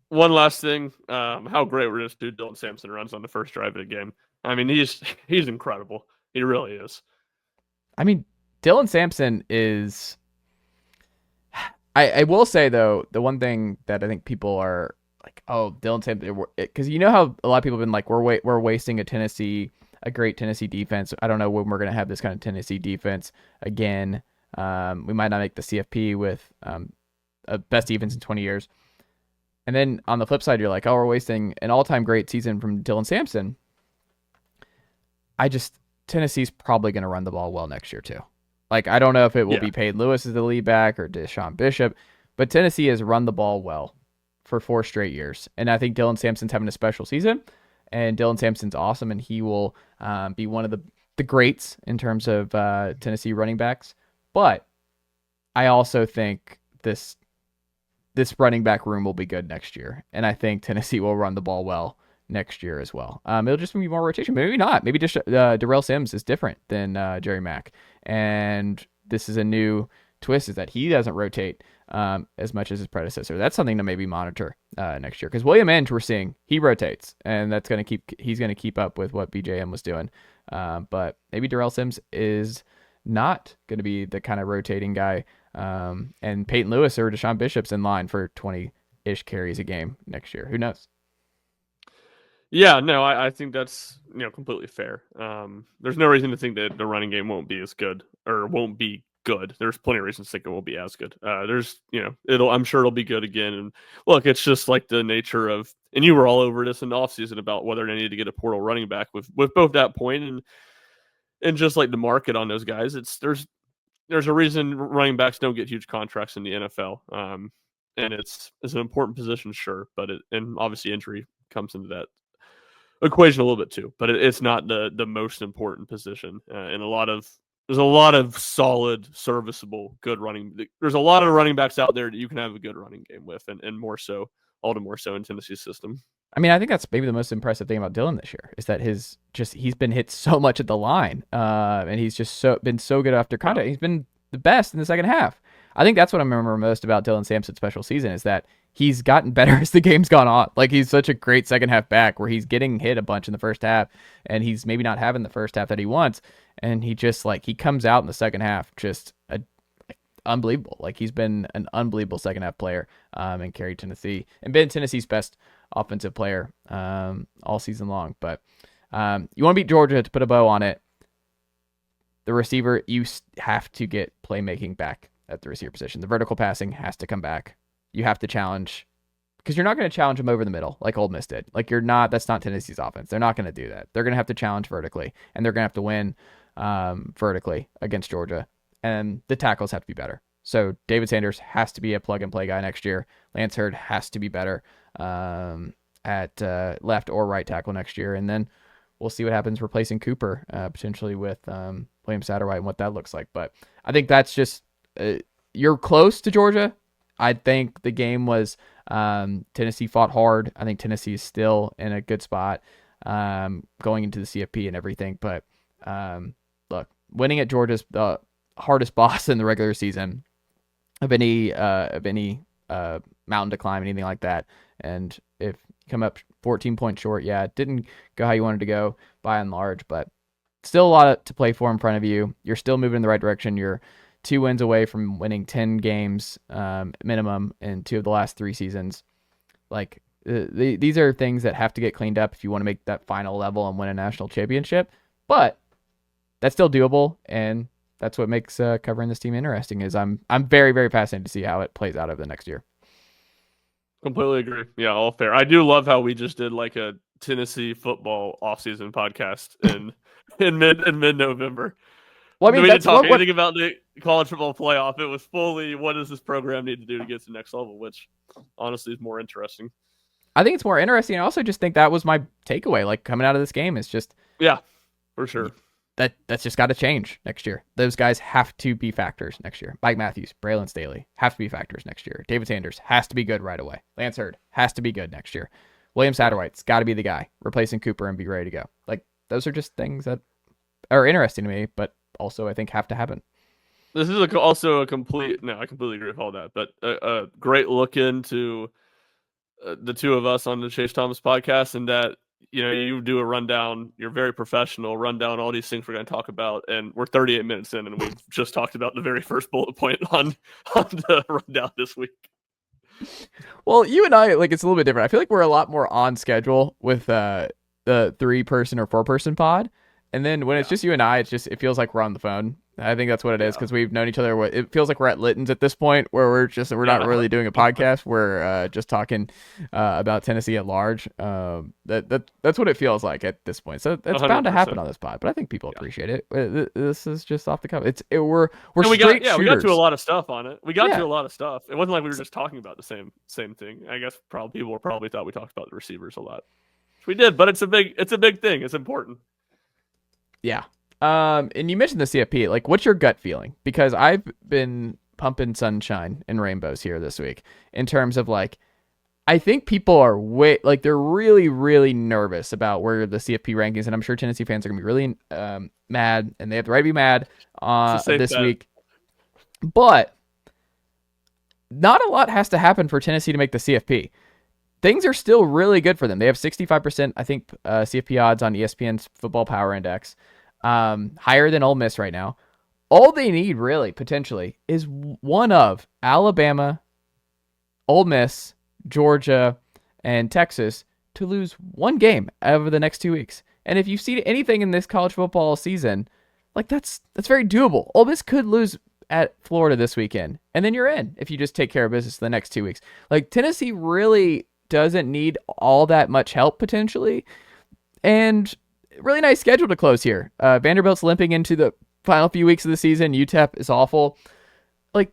One last thing, how great this dude Dylan Sampson runs on the first drive of the game. I mean, he's incredible. He really is. I mean, Dylan Sampson is. I will say though, the one thing that I think people are like, oh, Dylan Sampson, because you know how a lot of people have been like, we're wasting a great Tennessee defense. I don't know when we're gonna have this kind of Tennessee defense again. We might not make the CFP with a best defense in 20 years. And then on the flip side, you're like, oh, we're wasting an all-time great season from Dylan Sampson. Tennessee's probably going to run the ball well next year too. Like, I don't know if it will be Peyton Lewis as the lead back or Deshaun Bishop, but Tennessee has run the ball well for 4 straight years. And I think Dylan Sampson's having a special season, and Dylan Sampson's awesome, and he will be one of the greats in terms of Tennessee running backs. But I also think this running back room will be good next year. And I think Tennessee will run the ball well next year as well. It'll just be more rotation. Maybe not. Maybe just Darrell Sims is different than Jerry Mack. And this is a new twist, is that he doesn't rotate as much as his predecessor. That's something to maybe monitor next year. Because William Inge, we're seeing, he rotates. And he's going to keep up with what BJM was doing. But maybe Darrell Sims is not going to be the kind of rotating guy. And Peyton Lewis or Deshaun Bishop's in line for ish carries a game next year. Who knows? Yeah, no, I think that's completely fair. There's no reason to think that the running game won't be as good or won't be good. There's plenty of reasons to think it won't be as good. I'm sure it'll be good again. And look, it's just like the nature of, and you were all over this in the offseason about whether they need to get a portal running back with both that point and just like the market on those guys. There's a reason running backs don't get huge contracts in the NFL. And it's an important position, sure, but and obviously injury comes into that equation a little bit too, but it's not the most important position. And there's a lot of solid, serviceable, good running. There's a lot of running backs out there that you can have a good running game with, and more so, all the more so in Tennessee's system. I mean, I think that's maybe the most impressive thing about Dylan this year is that he's been hit so much at the line, and he's just been so good after contact. He's been the best in the second half. I think that's what I remember most about Dylan Sampson's special season is that he's gotten better as the game's gone on. Like, he's such a great second half back where he's getting hit a bunch in the first half and he's maybe not having the first half that he wants. And he just he comes out in the second half just unbelievable. Like, he's been an unbelievable second half player and carried Tennessee and been Tennessee's best offensive player all season long. But you want to beat Georgia, to put a bow on it. The receiver, you have to get playmaking back at the receiver position. The vertical passing has to come back. You have to challenge, because you're not going to challenge them over the middle like Ole Miss did. Like, that's not Tennessee's offense. They're not going to do that. They're going to have to challenge vertically, and they're going to have to win vertically against Georgia. And the tackles have to be better. So David Sanders has to be a plug-and-play guy next year. Lance Hurd has to be better at left or right tackle next year. And then we'll see what happens replacing Cooper, potentially with William Satterwhite and what that looks like. But I think that's just you're close to Georgia. I think the game was Tennessee fought hard. I think Tennessee is still in a good spot going into the CFP and everything. But look, winning at Georgia's the hardest boss in the regular season of any mountain to climb, anything like that. And if you come up 14 points short, yeah, it didn't go how you wanted to go by and large, but still a lot to play for in front of you. You're still moving in the right direction. You're 2 wins away from winning 10 games minimum in 2 of the last 3 seasons. Like, these are things that have to get cleaned up if you want to make that final level and win a national championship. But that's still doable, and that's what makes covering this team interesting. Is I'm very, very fascinated to see how it plays out over the next year. Completely agree. Yeah, all fair. I do love how we just did like a Tennessee football offseason podcast in mid-November. Well, I mean, we didn't talk anything about the college football playoff. It was fully, what does this program need to do to get to the next level, which honestly is more interesting. I think it's more interesting. I also just think that was my takeaway, like, coming out of this game. Is just, yeah, for sure. That's just got to change next year. Those guys have to be factors next year. Mike Matthews, Braylon Staley have to be factors next year. David Sanders has to be good right away. Lance Hurd has to be good next year. William Satterwhite's got to be the guy replacing Cooper and be ready to go. Like, those are just things that are interesting to me, but also I think have to happen. This is also a complete, no, I completely agree with all that, but a great look into the two of us on the Chase Thomas podcast, and that, you do a rundown, you're very professional, rundown all these things we're going to talk about, and we're 38 minutes in, and we've just talked about the very first bullet point on the rundown this week. Well, you and I, like, it's a little bit different. I feel like we're a lot more on schedule with the 3-person or 4-person pod. And then when it's just you and I, it feels like we're on the phone. I think that's what it is, because we've known each other. It feels like we're at Litton's at this point, where we're not really doing a podcast. We're just talking about Tennessee at large. That's what it feels like at this point. So that's 100%. Bound to happen on this pod. But I think people appreciate it. This is just off the cuff. We're straight shooters. We got to a lot of stuff on it. We got to a lot of stuff. It wasn't like we were just talking about the same thing. I guess people probably thought we talked about the receivers a lot. We did, but it's a big thing. It's important. Yeah. And you mentioned the CFP. Like, what's your gut feeling? Because I've been pumping sunshine and rainbows here this week in terms of, like, I think people are they're really, really nervous about where the CFP rankings, and I'm sure Tennessee fans are going to be really mad, and they have the right to be mad this week. But not a lot has to happen for Tennessee to make the CFP. Things are still really good for them. They have 65%, I think, CFP odds on ESPN's Football Power Index. Higher than Ole Miss right now. All they need, really, potentially, is one of Alabama, Ole Miss, Georgia, and Texas to lose one game over the next 2 weeks. And if you've seen anything in this college football season, like that's very doable. Ole Miss could lose at Florida this weekend, and then you're in if you just take care of business the next 2 weeks. Like Tennessee really doesn't need all that much help potentially, and really nice schedule to close here. Vanderbilt's limping into the final few weeks of the season. UTEP is awful. Like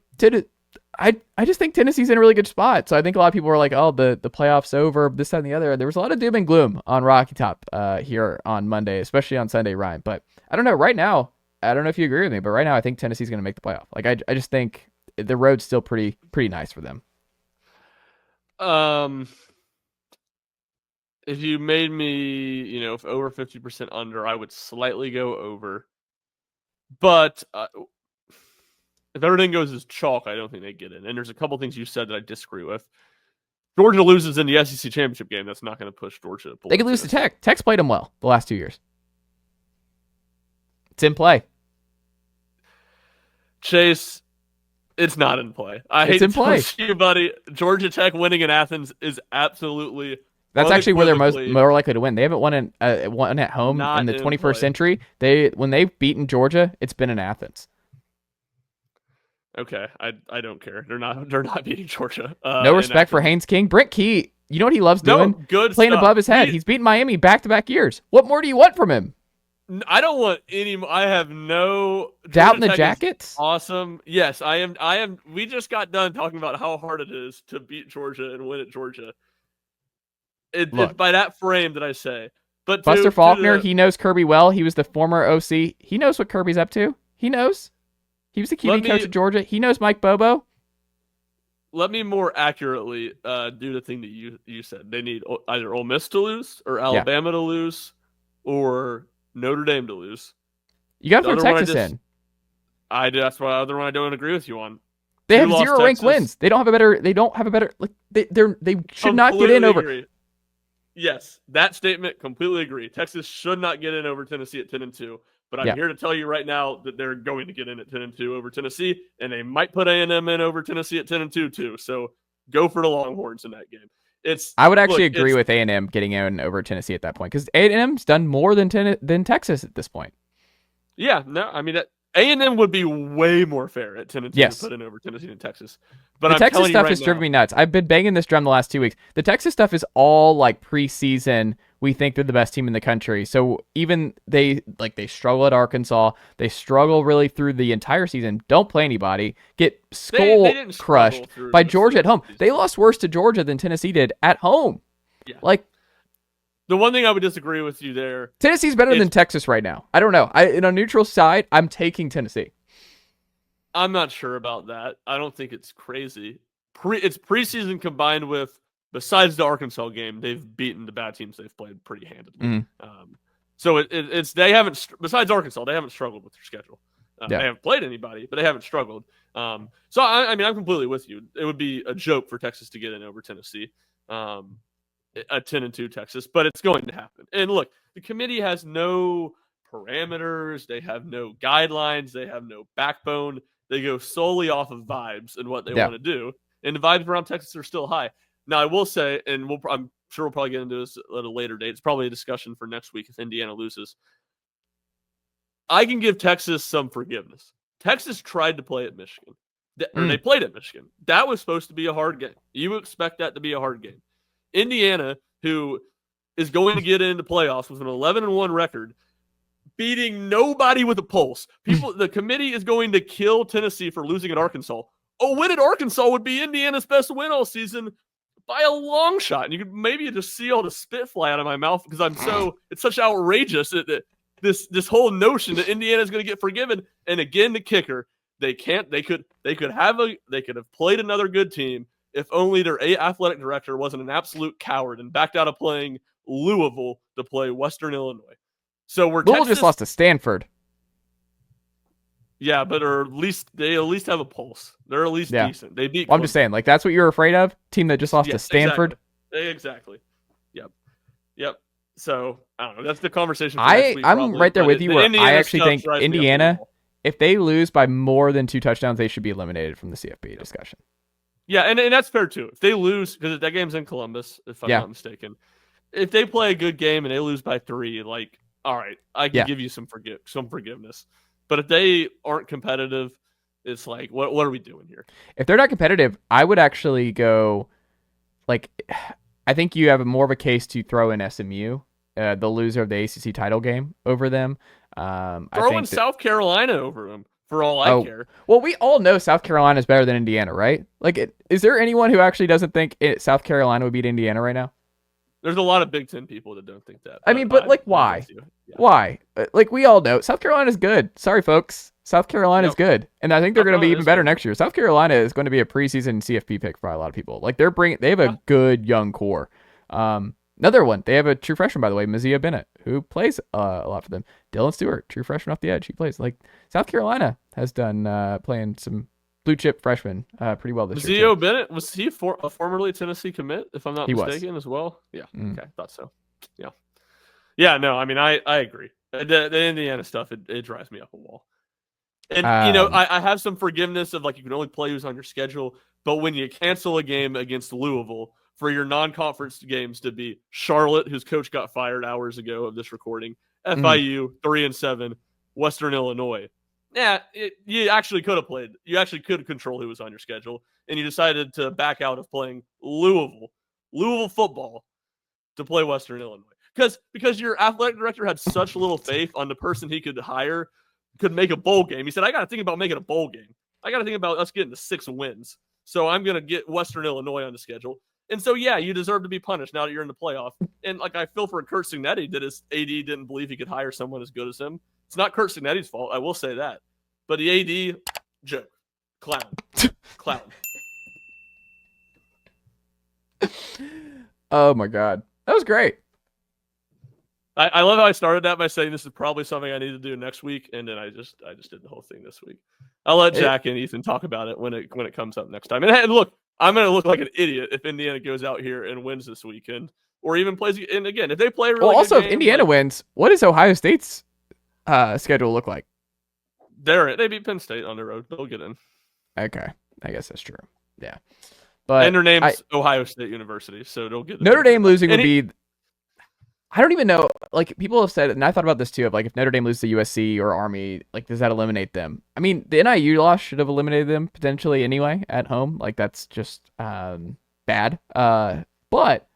I just think Tennessee's in a really good spot. So I think a lot of people were like, oh, the playoffs over, this, that, and the other. There was a lot of doom and gloom on Rocky Top here on Monday, especially on Sunday, Ryan. But I don't know. Right now, I don't know if you agree with me, but right now I think Tennessee's going to make the playoff. Like I just think the road's still pretty nice for them. If you made me, if over 50% under, I would slightly go over. But if everything goes as chalk, I don't think they get in. And there's a couple things you said that I disagree with. Georgia loses in the SEC championship game. That's not going to push Georgia. They could lose to Tech. Tech's played them well the last 2 years. It's in play. Chase, it's not in play. I hate to tell you, buddy. Georgia Tech winning in Athens is absolutely. That's actually where they're more likely to win. They haven't won at home in the 21st century. When they've beaten Georgia, it's been in Athens. Okay, I don't care. They're not beating Georgia. No respect for Haynes King. Brent Key, you know what he loves doing? Good playing stuff. Above his head. He's beaten Miami back-to-back years. What more do you want from him? I don't want any. I have no doubt in the Jackets. Awesome. Yes, I am. We just got done talking about how hard it is to beat Georgia and win at Georgia. It's by that frame that I say. But Buster Faulkner, he knows Kirby well. He was the former OC. He knows what Kirby's up to. He knows. He was the QB coach at Georgia. He knows Mike Bobo. Let me more accurately do the thing that you said. They need either Ole Miss to lose or Alabama to lose or Notre Dame to lose. You got to throw Texas in. That's the other one I don't agree with you on. They have 0 ranked wins. They don't have a better. Like they should not get in over. Agree. Yes, that statement, completely agree. Texas should not get in over Tennessee at 10-2. But I'm here to tell you right now that they're going to get in at 10-2 over Tennessee, and they might put A&M in over Tennessee at 10-2 too. So go for the Longhorns in that game. I would actually agree with A&M getting in over Tennessee at that point because A&M's done more than Texas at this point. Yeah, no, I mean A&M would be way more fair at 10-2 to put in over Tennessee than Texas. But the Texas stuff has driven me nuts. I've been banging this drum the last 2 weeks. The Texas stuff is all like preseason. We think they're the best team in the country. So even they struggle at Arkansas. They struggle really through the entire season. Don't play anybody. Get crushed by Georgia at home. They lost worse to Georgia than Tennessee did at home. Yeah. Like the one thing I would disagree with you there. Tennessee's better than Texas right now. I don't know. In a neutral side, I'm taking Tennessee. I'm not sure about that. I don't think it's crazy. It's preseason combined with, besides the Arkansas game, they've beaten the bad teams they've played pretty handedly. Mm-hmm. So it's they haven't, besides Arkansas, they haven't struggled with their schedule. They haven't played anybody, but they haven't struggled. So I mean, I'm completely with you. It would be a joke for Texas to get in over Tennessee, a 10-2 Texas, but it's going to happen. And look, the committee has no parameters. They have no guidelines. They have no backbone. They go solely off of vibes and what they want to do. And the vibes around Texas are still high. Now, I will say, and I'm sure we'll probably get into this at a later date. It's probably a discussion for next week if Indiana loses. I can give Texas some forgiveness. Texas tried to play at Michigan. They played at Michigan. That was supposed to be a hard game. You expect that to be a hard game. Indiana, who is going to get into playoffs with an 11-1 record, beating nobody with a pulse. The committee is going to kill Tennessee for losing at Arkansas. A win at Arkansas would be Indiana's best win all season by a long shot. And you could maybe just see all the spit fly out of my mouth because it's such outrageous that this whole notion that Indiana is going to get forgiven. And again, the kicker, they could have played another good team if only their athletic director wasn't an absolute coward and backed out of playing Louisville to play Western Illinois. So Louisville just lost to Stanford. Yeah, but they at least have a pulse. They're at least decent. They beat. I'm just saying, like that's what you're afraid of. Team that just lost to Stanford. Exactly. Yep. So I don't know. That's the conversation. I'm right there with you. Where I actually think Indiana, if they lose by more than 2 touchdowns, they should be eliminated from the CFP discussion. Yeah, and that's fair too. If they lose, because that game's in Columbus, if I'm not mistaken, if they play a good game and they lose by 3, like, all right, I can give you some forgiveness. But if they aren't competitive, it's like, what are we doing here? If they're not competitive, I would actually go, like, I think you have more of a case to throw in SMU, the loser of the ACC title game, over them. Throw in South Carolina over them, for all I care. Well, we all know South Carolina is better than Indiana, right? Like, is there anyone who actually doesn't think South Carolina would beat Indiana right now? There's a lot of Big Ten people that don't think that. I mean, but like, why? Yeah. Why? Like, we all know South Carolina's good. Sorry, folks. South Carolina's good, and I think they're going to be even better next year. South Carolina is going to be a preseason CFP pick for a lot of people. Like, they have a good young core. Another one, they have a true freshman, by the way, Mizia Bennett, who plays a lot for them. Dylan Stewart, true freshman off the edge, he plays. Like, South Carolina has done playing some blue chip freshmen pretty well this year. Mizia Bennett, was he a formerly Tennessee commit, if I'm not mistaken, as well? Yeah, okay, thought so. Yeah, no, I mean, I agree. The Indiana stuff, it drives me up a wall. And, I have some forgiveness of, like, you can only play who's on your schedule, but when you cancel a game against Louisville for your non-conference games to be Charlotte, whose coach got fired hours ago of this recording, FIU, 3-7, Western Illinois. Yeah, you actually could have played. You actually could control who was on your schedule, and you decided to back out of playing Louisville football to play Western Illinois. Because your athletic director had such little faith on the person he could hire could make a bowl game. He said, I got to think about making a bowl game. I got to think about us getting to 6 wins. So I'm going to get Western Illinois on the schedule. And so, yeah, you deserve to be punished now that you're in the playoff. And, like, I feel for Kurt Signetti that his AD didn't believe he could hire someone as good as him. It's not Kurt Signetti's fault. I will say that. But the AD, joke. Clown. Oh, my God. That was great. I love how I started that by saying this is probably something I need to do next week, and then I just did the whole thing this week. I'll let Jack and Ethan talk about it when it comes up next time. And look, I'm going to look like an idiot if Indiana goes out here and wins this weekend, or even plays. And again, if they play a really also, good game, if Indiana wins, what does Ohio State's schedule look like? They beat Penn State on the road. They'll get in. Okay, I guess that's true. Yeah, but and their name's Ohio State University, so they'll get in. Notre Dame losing would be. I don't even know. Like, people have said, and I thought about this too. Of like, if Notre Dame loses to USC or Army, like, does that eliminate them? I mean, the NIU loss should have eliminated them potentially anyway at home. Like, that's just bad. But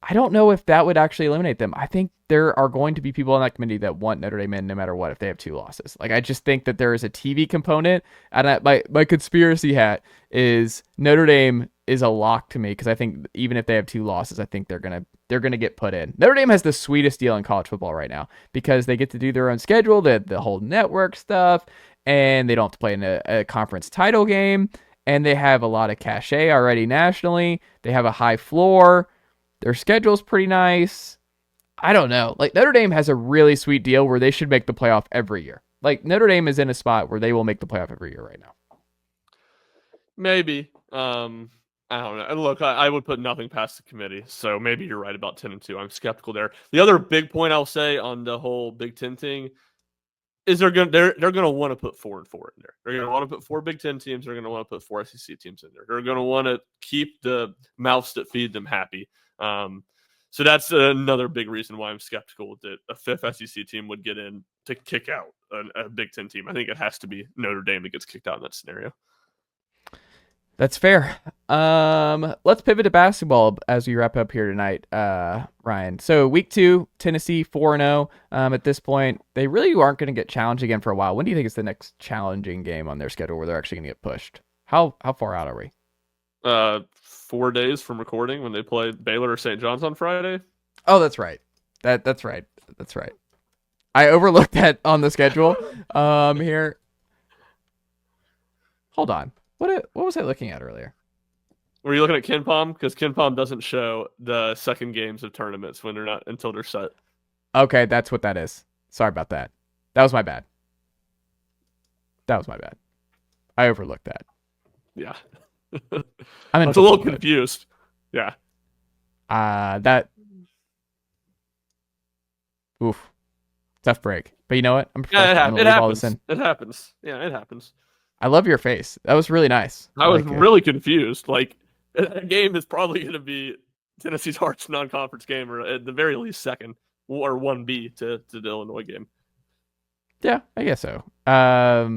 I don't know if that would actually eliminate them. I think there are going to be people on that committee that want Notre Dame in no matter what if they have 2 losses. Like, I just think that there is a TV component, and my conspiracy hat is Notre Dame is a lock to me because I think even if they have 2 losses, I think they're gonna get put in. Notre Dame has the sweetest deal in college football right now because they get to do their own schedule, the whole network stuff, and they don't have to play in a conference title game, and they have a lot of cachet already nationally. They have a high floor. Their schedule's pretty nice. I don't know. Like, Notre Dame has a really sweet deal where they should make the playoff every year. Like, Notre Dame is in a spot where they will make the playoff every year right now. Maybe. I don't know. And look, I would put nothing past the committee. So maybe you're right about 10-2. I'm skeptical there. The other big point I'll say on the whole Big Ten thing is they're gonna want to put 4 and 4 in there. They're gonna want to put 4 Big Ten teams. They're gonna want to put 4 SEC teams in there. They're gonna want to keep the mouths that feed them happy. So that's another big reason why I'm skeptical that a 5th SEC team would get in to kick out a Big Ten team. I think it has to be Notre Dame that gets kicked out in that scenario. That's fair. Let's pivot to basketball as we wrap up here tonight, Ryan. So week 2, Tennessee 4-0. At this point, they really aren't going to get challenged again for a while. When do you think is the next challenging game on their schedule where they're actually going to get pushed? How far out are we? 4 days from recording when they play Baylor or St. John's on Friday. Oh, that's right. That's right. I overlooked that on the schedule. Here. Hold on. What was I looking at earlier? Were you looking at KenPom? Because KenPom doesn't show the second games of tournaments when they're not until they're set. Okay, that's what that is. Sorry about that. That was my bad. I overlooked that. Yeah. I'm a little confused. Yeah. Tough break. But you know what? I'm it happens. It happens. Yeah, it happens. I love your face. That was really nice. I was like it. really confused. Like, that game is probably going to be Tennessee's hardest non-conference game, or at the very least second or 1B to the Illinois game. Yeah, I guess so. I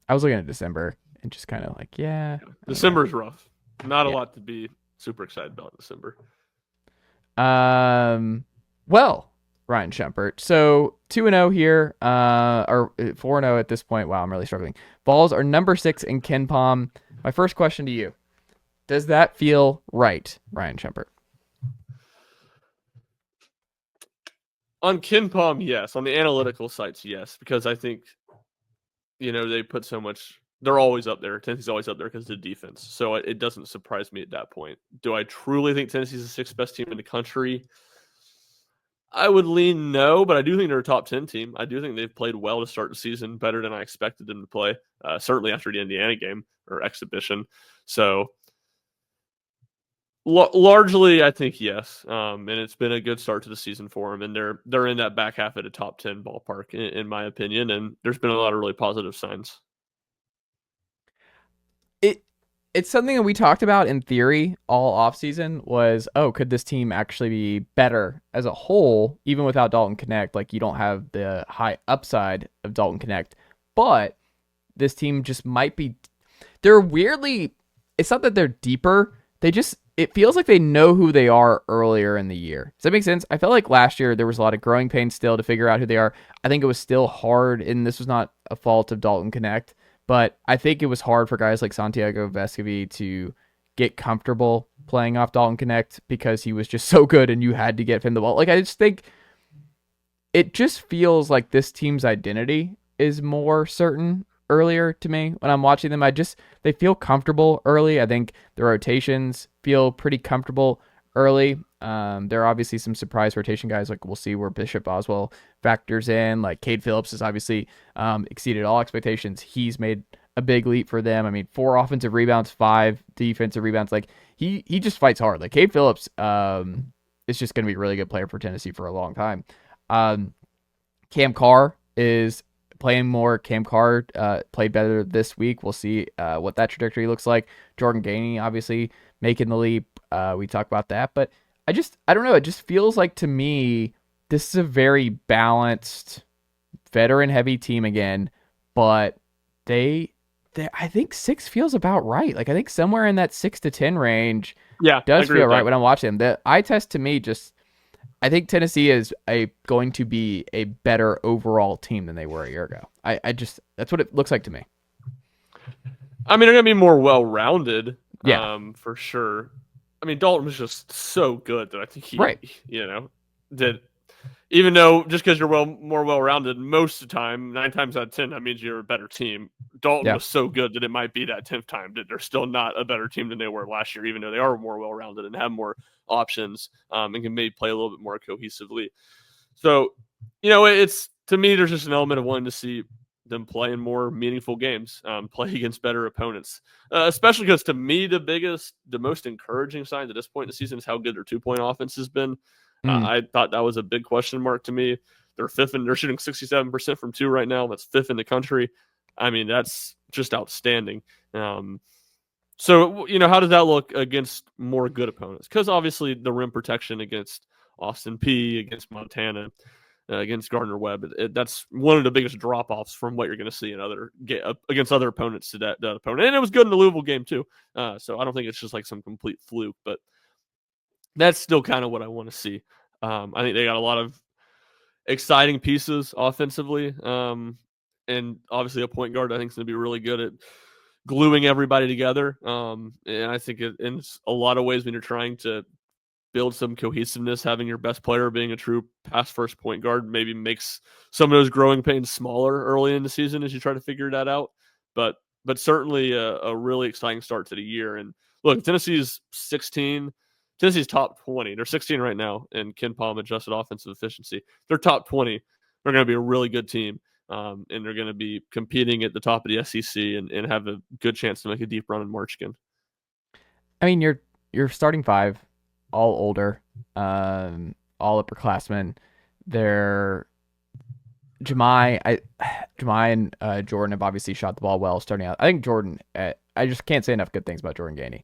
was looking at December and just kind of like, yeah. December's rough. Not a Yeah. lot to be super excited about in December. Well, Ryan Schumpert. So 2-0 here, or 4-0 at this point. Wow, I'm really struggling. Vols are number 6 in Ken Palm. My first question to you: does that feel right, Ryan Schumpert? On Ken Palm, yes. On the analytical sites, yes, because I think they put so much. They're always up there. Tennessee's always up there because of the defense. So it doesn't surprise me at that point. Do I truly think Tennessee's the sixth best team in the country? I would lean no, but I do think they're a top 10 team. I do think they've played well to start the season, better than I expected them to play, certainly after the Indiana game or exhibition. So largely, I think yes. And it's been a good start to the season for them. And they're in that back half of the top 10 ballpark, in my opinion. And there's been a lot of really positive signs. It's something that we talked about in theory all offseason was, could this team actually be better as a whole, even without Dalton Connect? Like, you don't have the high upside of Dalton Connect, but this team just might be. They're weirdly. It's not that they're deeper. It feels like they know who they are earlier in the year. Does that make sense? I felt like last year there was a lot of growing pains still to figure out who they are. I think it was still hard, and this was not a fault of Dalton Connect. But I think it was hard for guys like Santiago Vescovi to get comfortable playing off Dalton Connect because he was just so good and you had to get him the ball. Like, I just think it just feels like this team's identity is more certain earlier to me when I'm watching them. They feel comfortable early. I think the rotations feel pretty comfortable early. There are obviously some surprise rotation guys. Like, we'll see where Bishop Oswell factors in. Like, Cade Phillips has obviously exceeded all expectations. He's made a big leap for them. I mean, 4 offensive rebounds, 5 defensive rebounds. Like, he just fights hard. Like, Cade Phillips is just going to be a really good player for Tennessee for a long time. Cam Carr is playing more. Cam Carr played better this week. We'll see what that trajectory looks like. Jordan Gainey obviously making the leap. We talk about that, but I don't know. It just feels like to me this is a very balanced, veteran-heavy team again. But I think 6 feels about right. Like, I think somewhere in that 6 to 10 range, does feel right when I'm watching them. The eye test to me I think Tennessee is going to be a better overall team than they were a year ago. That's what it looks like to me. I mean, they're going to be more well-rounded, for sure. I mean, Dalton was just so good that I think he, did. Even though just because you're more well-rounded most of the time, 9 times out of 10, that means you're a better team. Dalton was so good that it might be that 10th time that they're still not a better team than they were last year, even though they are more well-rounded and have more options and can maybe play a little bit more cohesively. So, it's, to me, there's just an element of wanting to see them play in more meaningful games, play against better opponents, especially because to me, the most encouraging sign at this point in the season is how good their 2-point offense has been. I thought that was a big question mark to me. They're shooting 67% from 2 right now. That's 5th in the country. I mean, that's just outstanding. So, how does that look against more good opponents? Because obviously the rim protection against Austin Peay, against Montana, against Gardner-Webb, that's one of the biggest drop-offs from what you're going to see against other opponents to that opponent. And it was good in the Louisville game too. So I don't think it's just like some complete fluke, but that's still kind of what I want to see. I think they got a lot of exciting pieces offensively. And obviously a point guard I think is going to be really good at gluing everybody together. And I think in a lot of ways when you're trying to build some cohesiveness, having your best player being a true pass-first point guard maybe makes some of those growing pains smaller early in the season as you try to figure that out. But certainly a really exciting start to the year. And look, Tennessee's top 20. They're 16 right now in Ken Palm adjusted offensive efficiency. They're top 20. They're going to be a really good team. And they're going to be competing at the top of the SEC and have a good chance to make a deep run in March again. I mean, you're starting 5, all older, all upperclassmen. Jemai and Jordan have obviously shot the ball well starting out. I think Jordan, I just can't say enough good things about Jordan Gainey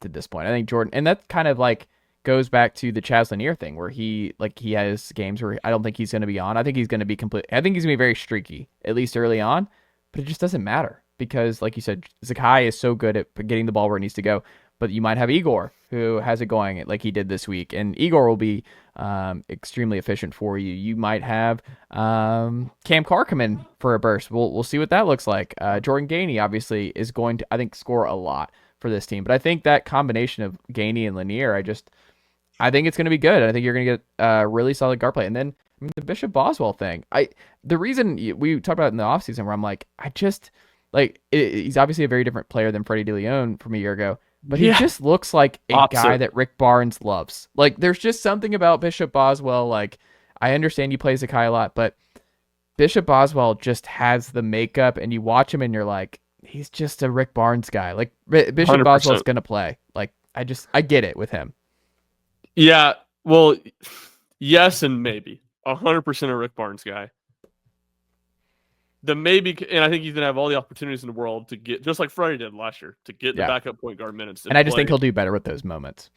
to this point. I think Jordan, and that kind of like goes back to the Chaz Lanier thing where he has games where I don't think he's going to be on. I think he's going to be I think he's going to be very streaky, at least early on, but it just doesn't matter because, like you said, Zakai is so good at getting the ball where it needs to go. But you might have Igor, who has it going like he did this week, and Igor will be extremely efficient for you. You might have Cam Carr come in for a burst. We'll see what that looks like. Jordan Gainey obviously is going to, I think, score a lot for this team. But I think that combination of Gainey and Lanier, I think it's going to be good. I think you're going to get really solid guard play. And then the Bishop Boswell thing. The reason we talked about it in the offseason where I'm like, he's obviously a very different player than Freddie DeLeon from a year ago. But he just looks like a guy that Rick Barnes loves. Like, there's just something about Bishop Boswell. Like, I understand you play Zakai a lot, but Bishop Boswell just has the makeup, and you watch him, and you're like, he's just a Rick Barnes guy. Like, Bishop 100%. Boswell's going to play. Like, I get it with him. Yeah, well, yes and maybe. 100% a Rick Barnes guy. The maybe, and I think he's going to have all the opportunities in the world to get, just like Freddie did last year, to get the backup point guard minutes. And I just think he'll do better with those moments.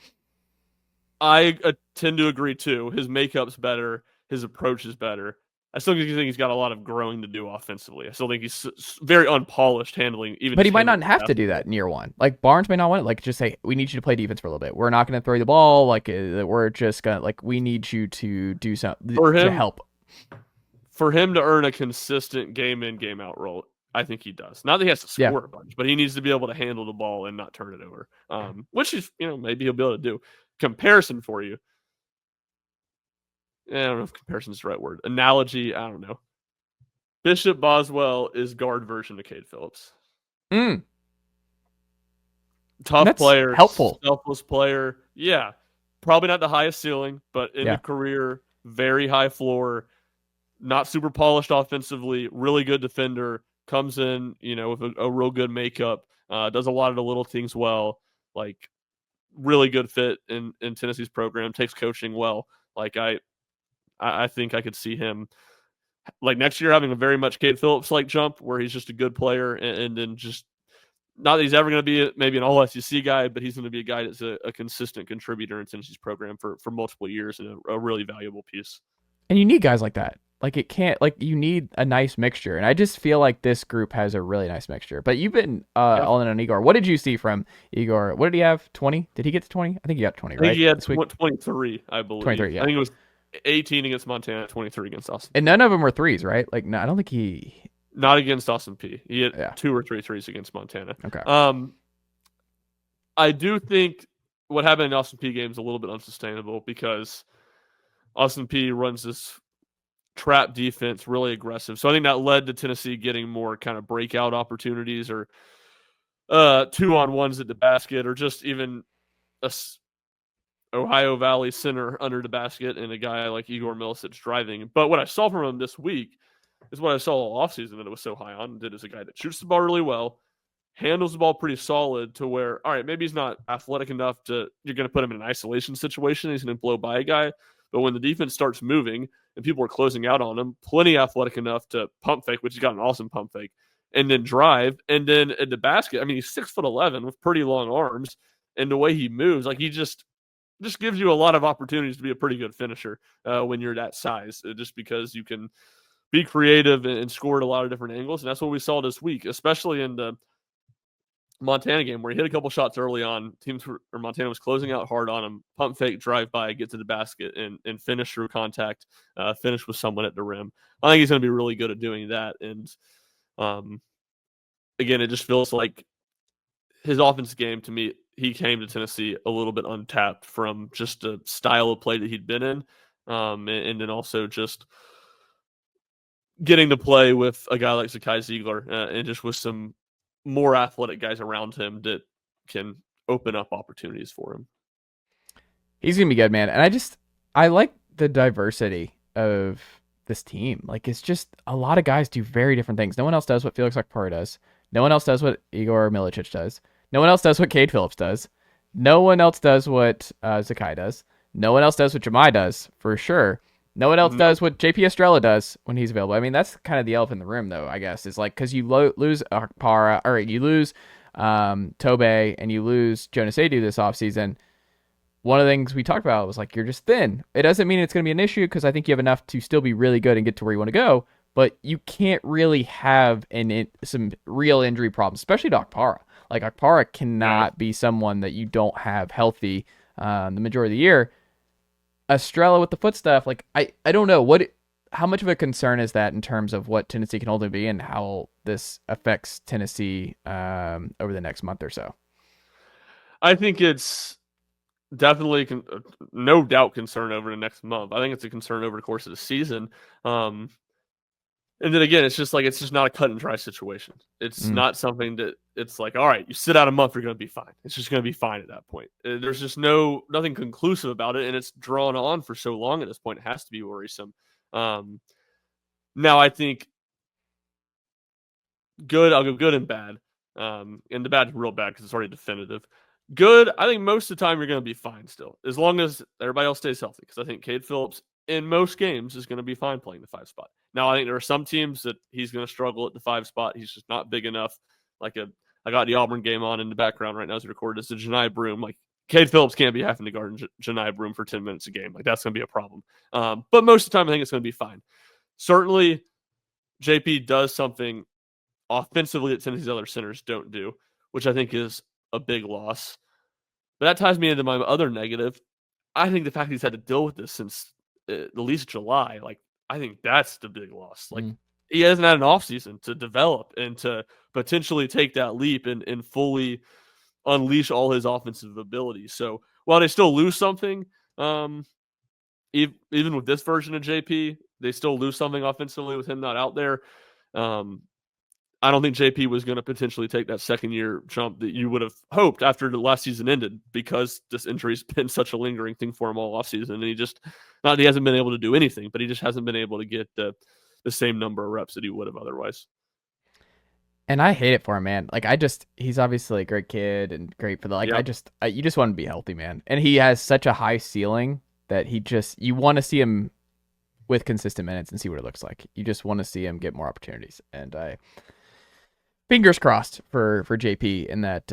I tend to agree too. His makeup's better. His approach is better. I still think he's got a lot of growing to do offensively. I still think he's very unpolished handling. But he might not have to do that in year one. Like, Barnes may not want it. Like, just say, we need you to play defense for a little bit. We're not going to throw you the ball. Like, we're just going to, like, we need you to do something to help. For him to earn a consistent game in, game out role, I think he does. Not that he has to score a bunch, but he needs to be able to handle the ball and not turn it over. Which is, maybe he'll be able to do. Comparison for you. I don't know if comparison is the right word. Analogy, I don't know. Bishop Boswell is guard version of Cade Phillips. Tough player, helpful, selfless player. Yeah, probably not the highest ceiling, but in the career, very high floor. Not super polished offensively, really good defender, comes in, with a real good makeup, does a lot of the little things well, like really good fit in Tennessee's program, takes coaching well. Like I think I could see him like next year having a very much Cade Phillips like jump where he's just a good player and then just not that he's ever going to be maybe an all SEC guy, but he's going to be a guy that's a consistent contributor in Tennessee's program for multiple years and a really valuable piece. And you need guys like that. Like, you need a nice mixture. And I just feel like this group has a really nice mixture. But you've been all in on Igor. What did you see from Igor? What did he have? 20? Did he get to 20? I think he got 20, right? I think he had 23, I believe. 23, yeah. I think it was 18 against Montana, 23 against Austin. And none of them were threes, right? Like, no, I don't think he... Not against Austin P. He had 2 or 3 threes against Montana. Okay. I do think what happened in the Austin P game is a little bit unsustainable because Austin P runs this trap defense, really aggressive. So I think that led to Tennessee getting more kind of breakout opportunities or 2-on-1s at the basket or just even a Ohio Valley center under the basket and a guy like Igor Milic driving. But what I saw from him this week is what I saw all offseason that it was so high on. That is a guy that shoots the ball really well, handles the ball pretty solid to where, all right, maybe he's not athletic enough you're going to put him in an isolation situation. He's going to blow by a guy. But when the defense starts moving and people are closing out on him, plenty athletic enough to pump fake, which he's got an awesome pump fake, and then drive. And then at the basket, I mean, he's 6'11" with pretty long arms. And the way he moves, like he just gives you a lot of opportunities to be a pretty good finisher when you're that size, just because you can be creative and score at a lot of different angles. And that's what we saw this week, especially in the Montana game where he hit a couple shots early on. Montana was closing out hard on him, pump fake, drive by, get to the basket, and finish through contact, finish with someone at the rim. I think he's going to be really good at doing that. And again, it just feels like his offensive game, to me, he came to Tennessee a little bit untapped from just a style of play that he'd been in, and then also just getting to play with a guy like Zakai Ziegler and just with some more athletic guys around him that can open up opportunities for him. He's going to be good, man. And I like the diversity of this team. Like, it's just a lot of guys do very different things. No one else does what Felix Akpar does. No one else does what Igor Milic does. No one else does what Cade Phillips does. No one else does what Zakai does. No one else does what Jemai does, for sure. No one else does what JP Estrella does when he's available. I mean, that's kind of the elephant in the room, though, I guess, is like, because you lose Akpara, or you lose Tobe, and you lose Jonas Adu this offseason. One of the things we talked about was like, you're just thin. It doesn't mean it's going to be an issue, because I think you have enough to still be really good and get to where you want to go, but you can't really have some real injury problems, especially to Akpara. Like, Akpara cannot be someone that you don't have healthy the majority of the year. Estrella with the foot stuff, like, I don't know how much of a concern is that in terms of what Tennessee can ultimately be and how this affects Tennessee over the next month or so. I think it's definitely no doubt concern over the next month. I think it's a concern over the course of the season. And then again, it's just not a cut and dry situation. It's not something that it's like, all right, you sit out a month, you're going to be fine. It's just going to be fine at that point. There's just nothing conclusive about it, and it's drawn on for so long at this point. It has to be worrisome. Now, I think good. I'll go good and bad. And the bad is real bad because it's already definitive. Good, I think most of the time you're going to be fine still, as long as everybody else stays healthy. Because I think Cade Phillips in most games is going to be fine playing the 5 spot. Now, I think there are some teams that he's going to struggle at the 5 spot. He's just not big enough. I got the Auburn game on in the background right now as we record. It's a Janai Broom. Like, Cade Phillips can't be having to guard Janai Broom for 10 minutes a game. Like, that's going to be a problem. But most of the time, I think it's going to be fine. Certainly, JP does something offensively that Tennessee's other centers don't do, which I think is a big loss. But that ties me into my other negative. I think the fact he's had to deal with this since at least July, like, I think that's the big loss. Like, he hasn't had an offseason to develop and to potentially take that leap and fully unleash all his offensive abilities. So while they still lose something, even with this version of JP, they still lose something offensively with him not out there. I don't think JP was going to potentially take that second-year jump that you would have hoped after the last season ended, because this injury's been such a lingering thing for him all offseason. And he hasn't been able to do anything, but he just hasn't been able to get the same number of reps that he would have otherwise. And I hate it for him, man. Like, he's obviously a great kid and great for you just want him to be healthy, man. And he has such a high ceiling that you want to see him with consistent minutes and see what it looks like. You just want to see him get more opportunities. And fingers crossed for JP in that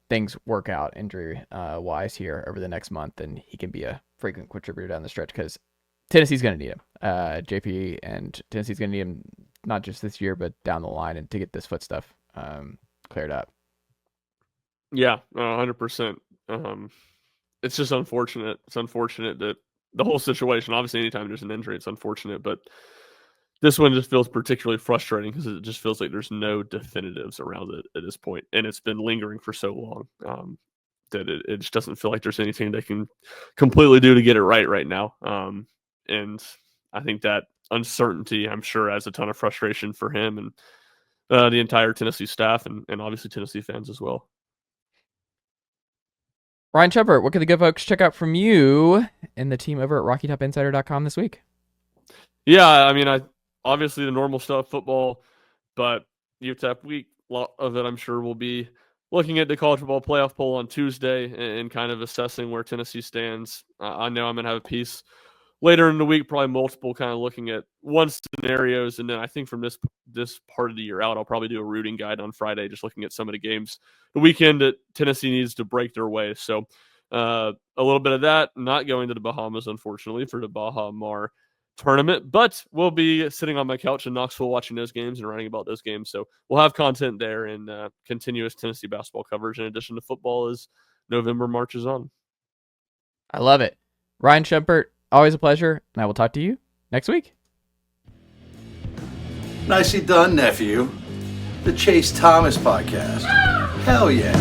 things work out injury wise here over the next month, and he can be a frequent contributor down the stretch, because Tennessee's going to need him. JP and Tennessee's going to need him not just this year, but down the line, and to get this foot stuff cleared up. Yeah, 100%. It's just unfortunate. It's unfortunate that the whole situation, obviously anytime there's an injury, it's unfortunate, but this one just feels particularly frustrating because it just feels like there's no definitives around it at this point, and it's been lingering for so long that it just doesn't feel like there's anything they can completely do to get it right now. And I think that uncertainty, I'm sure, has a ton of frustration for him and the entire Tennessee staff and obviously Tennessee fans as well. Ryan Schumpert, what can the good folks check out from you and the team over at RockyTopInsider.com this week? Yeah, I mean, obviously the normal stuff, football, but UTEP week, a lot of it I'm sure will be looking at the college football playoff poll on Tuesday and kind of assessing where Tennessee stands. I know I'm going to have a piece later in the week, probably multiple, kind of looking at one scenarios. And then I think from this part of the year out, I'll probably do a rooting guide on Friday, just looking at some of the games the weekend that Tennessee needs to break their way. So a little bit of that, not going to the Bahamas, unfortunately, for the Baha Mar tournament, but we'll be sitting on my couch in Knoxville watching those games and writing about those games. So we'll have content there and continuous Tennessee basketball coverage in addition to football as November marches on. I love it. Ryan Schumpert, always a pleasure, and I will talk to you next week. Nicely done, nephew. The Chase Thomas Podcast. Hell yeah.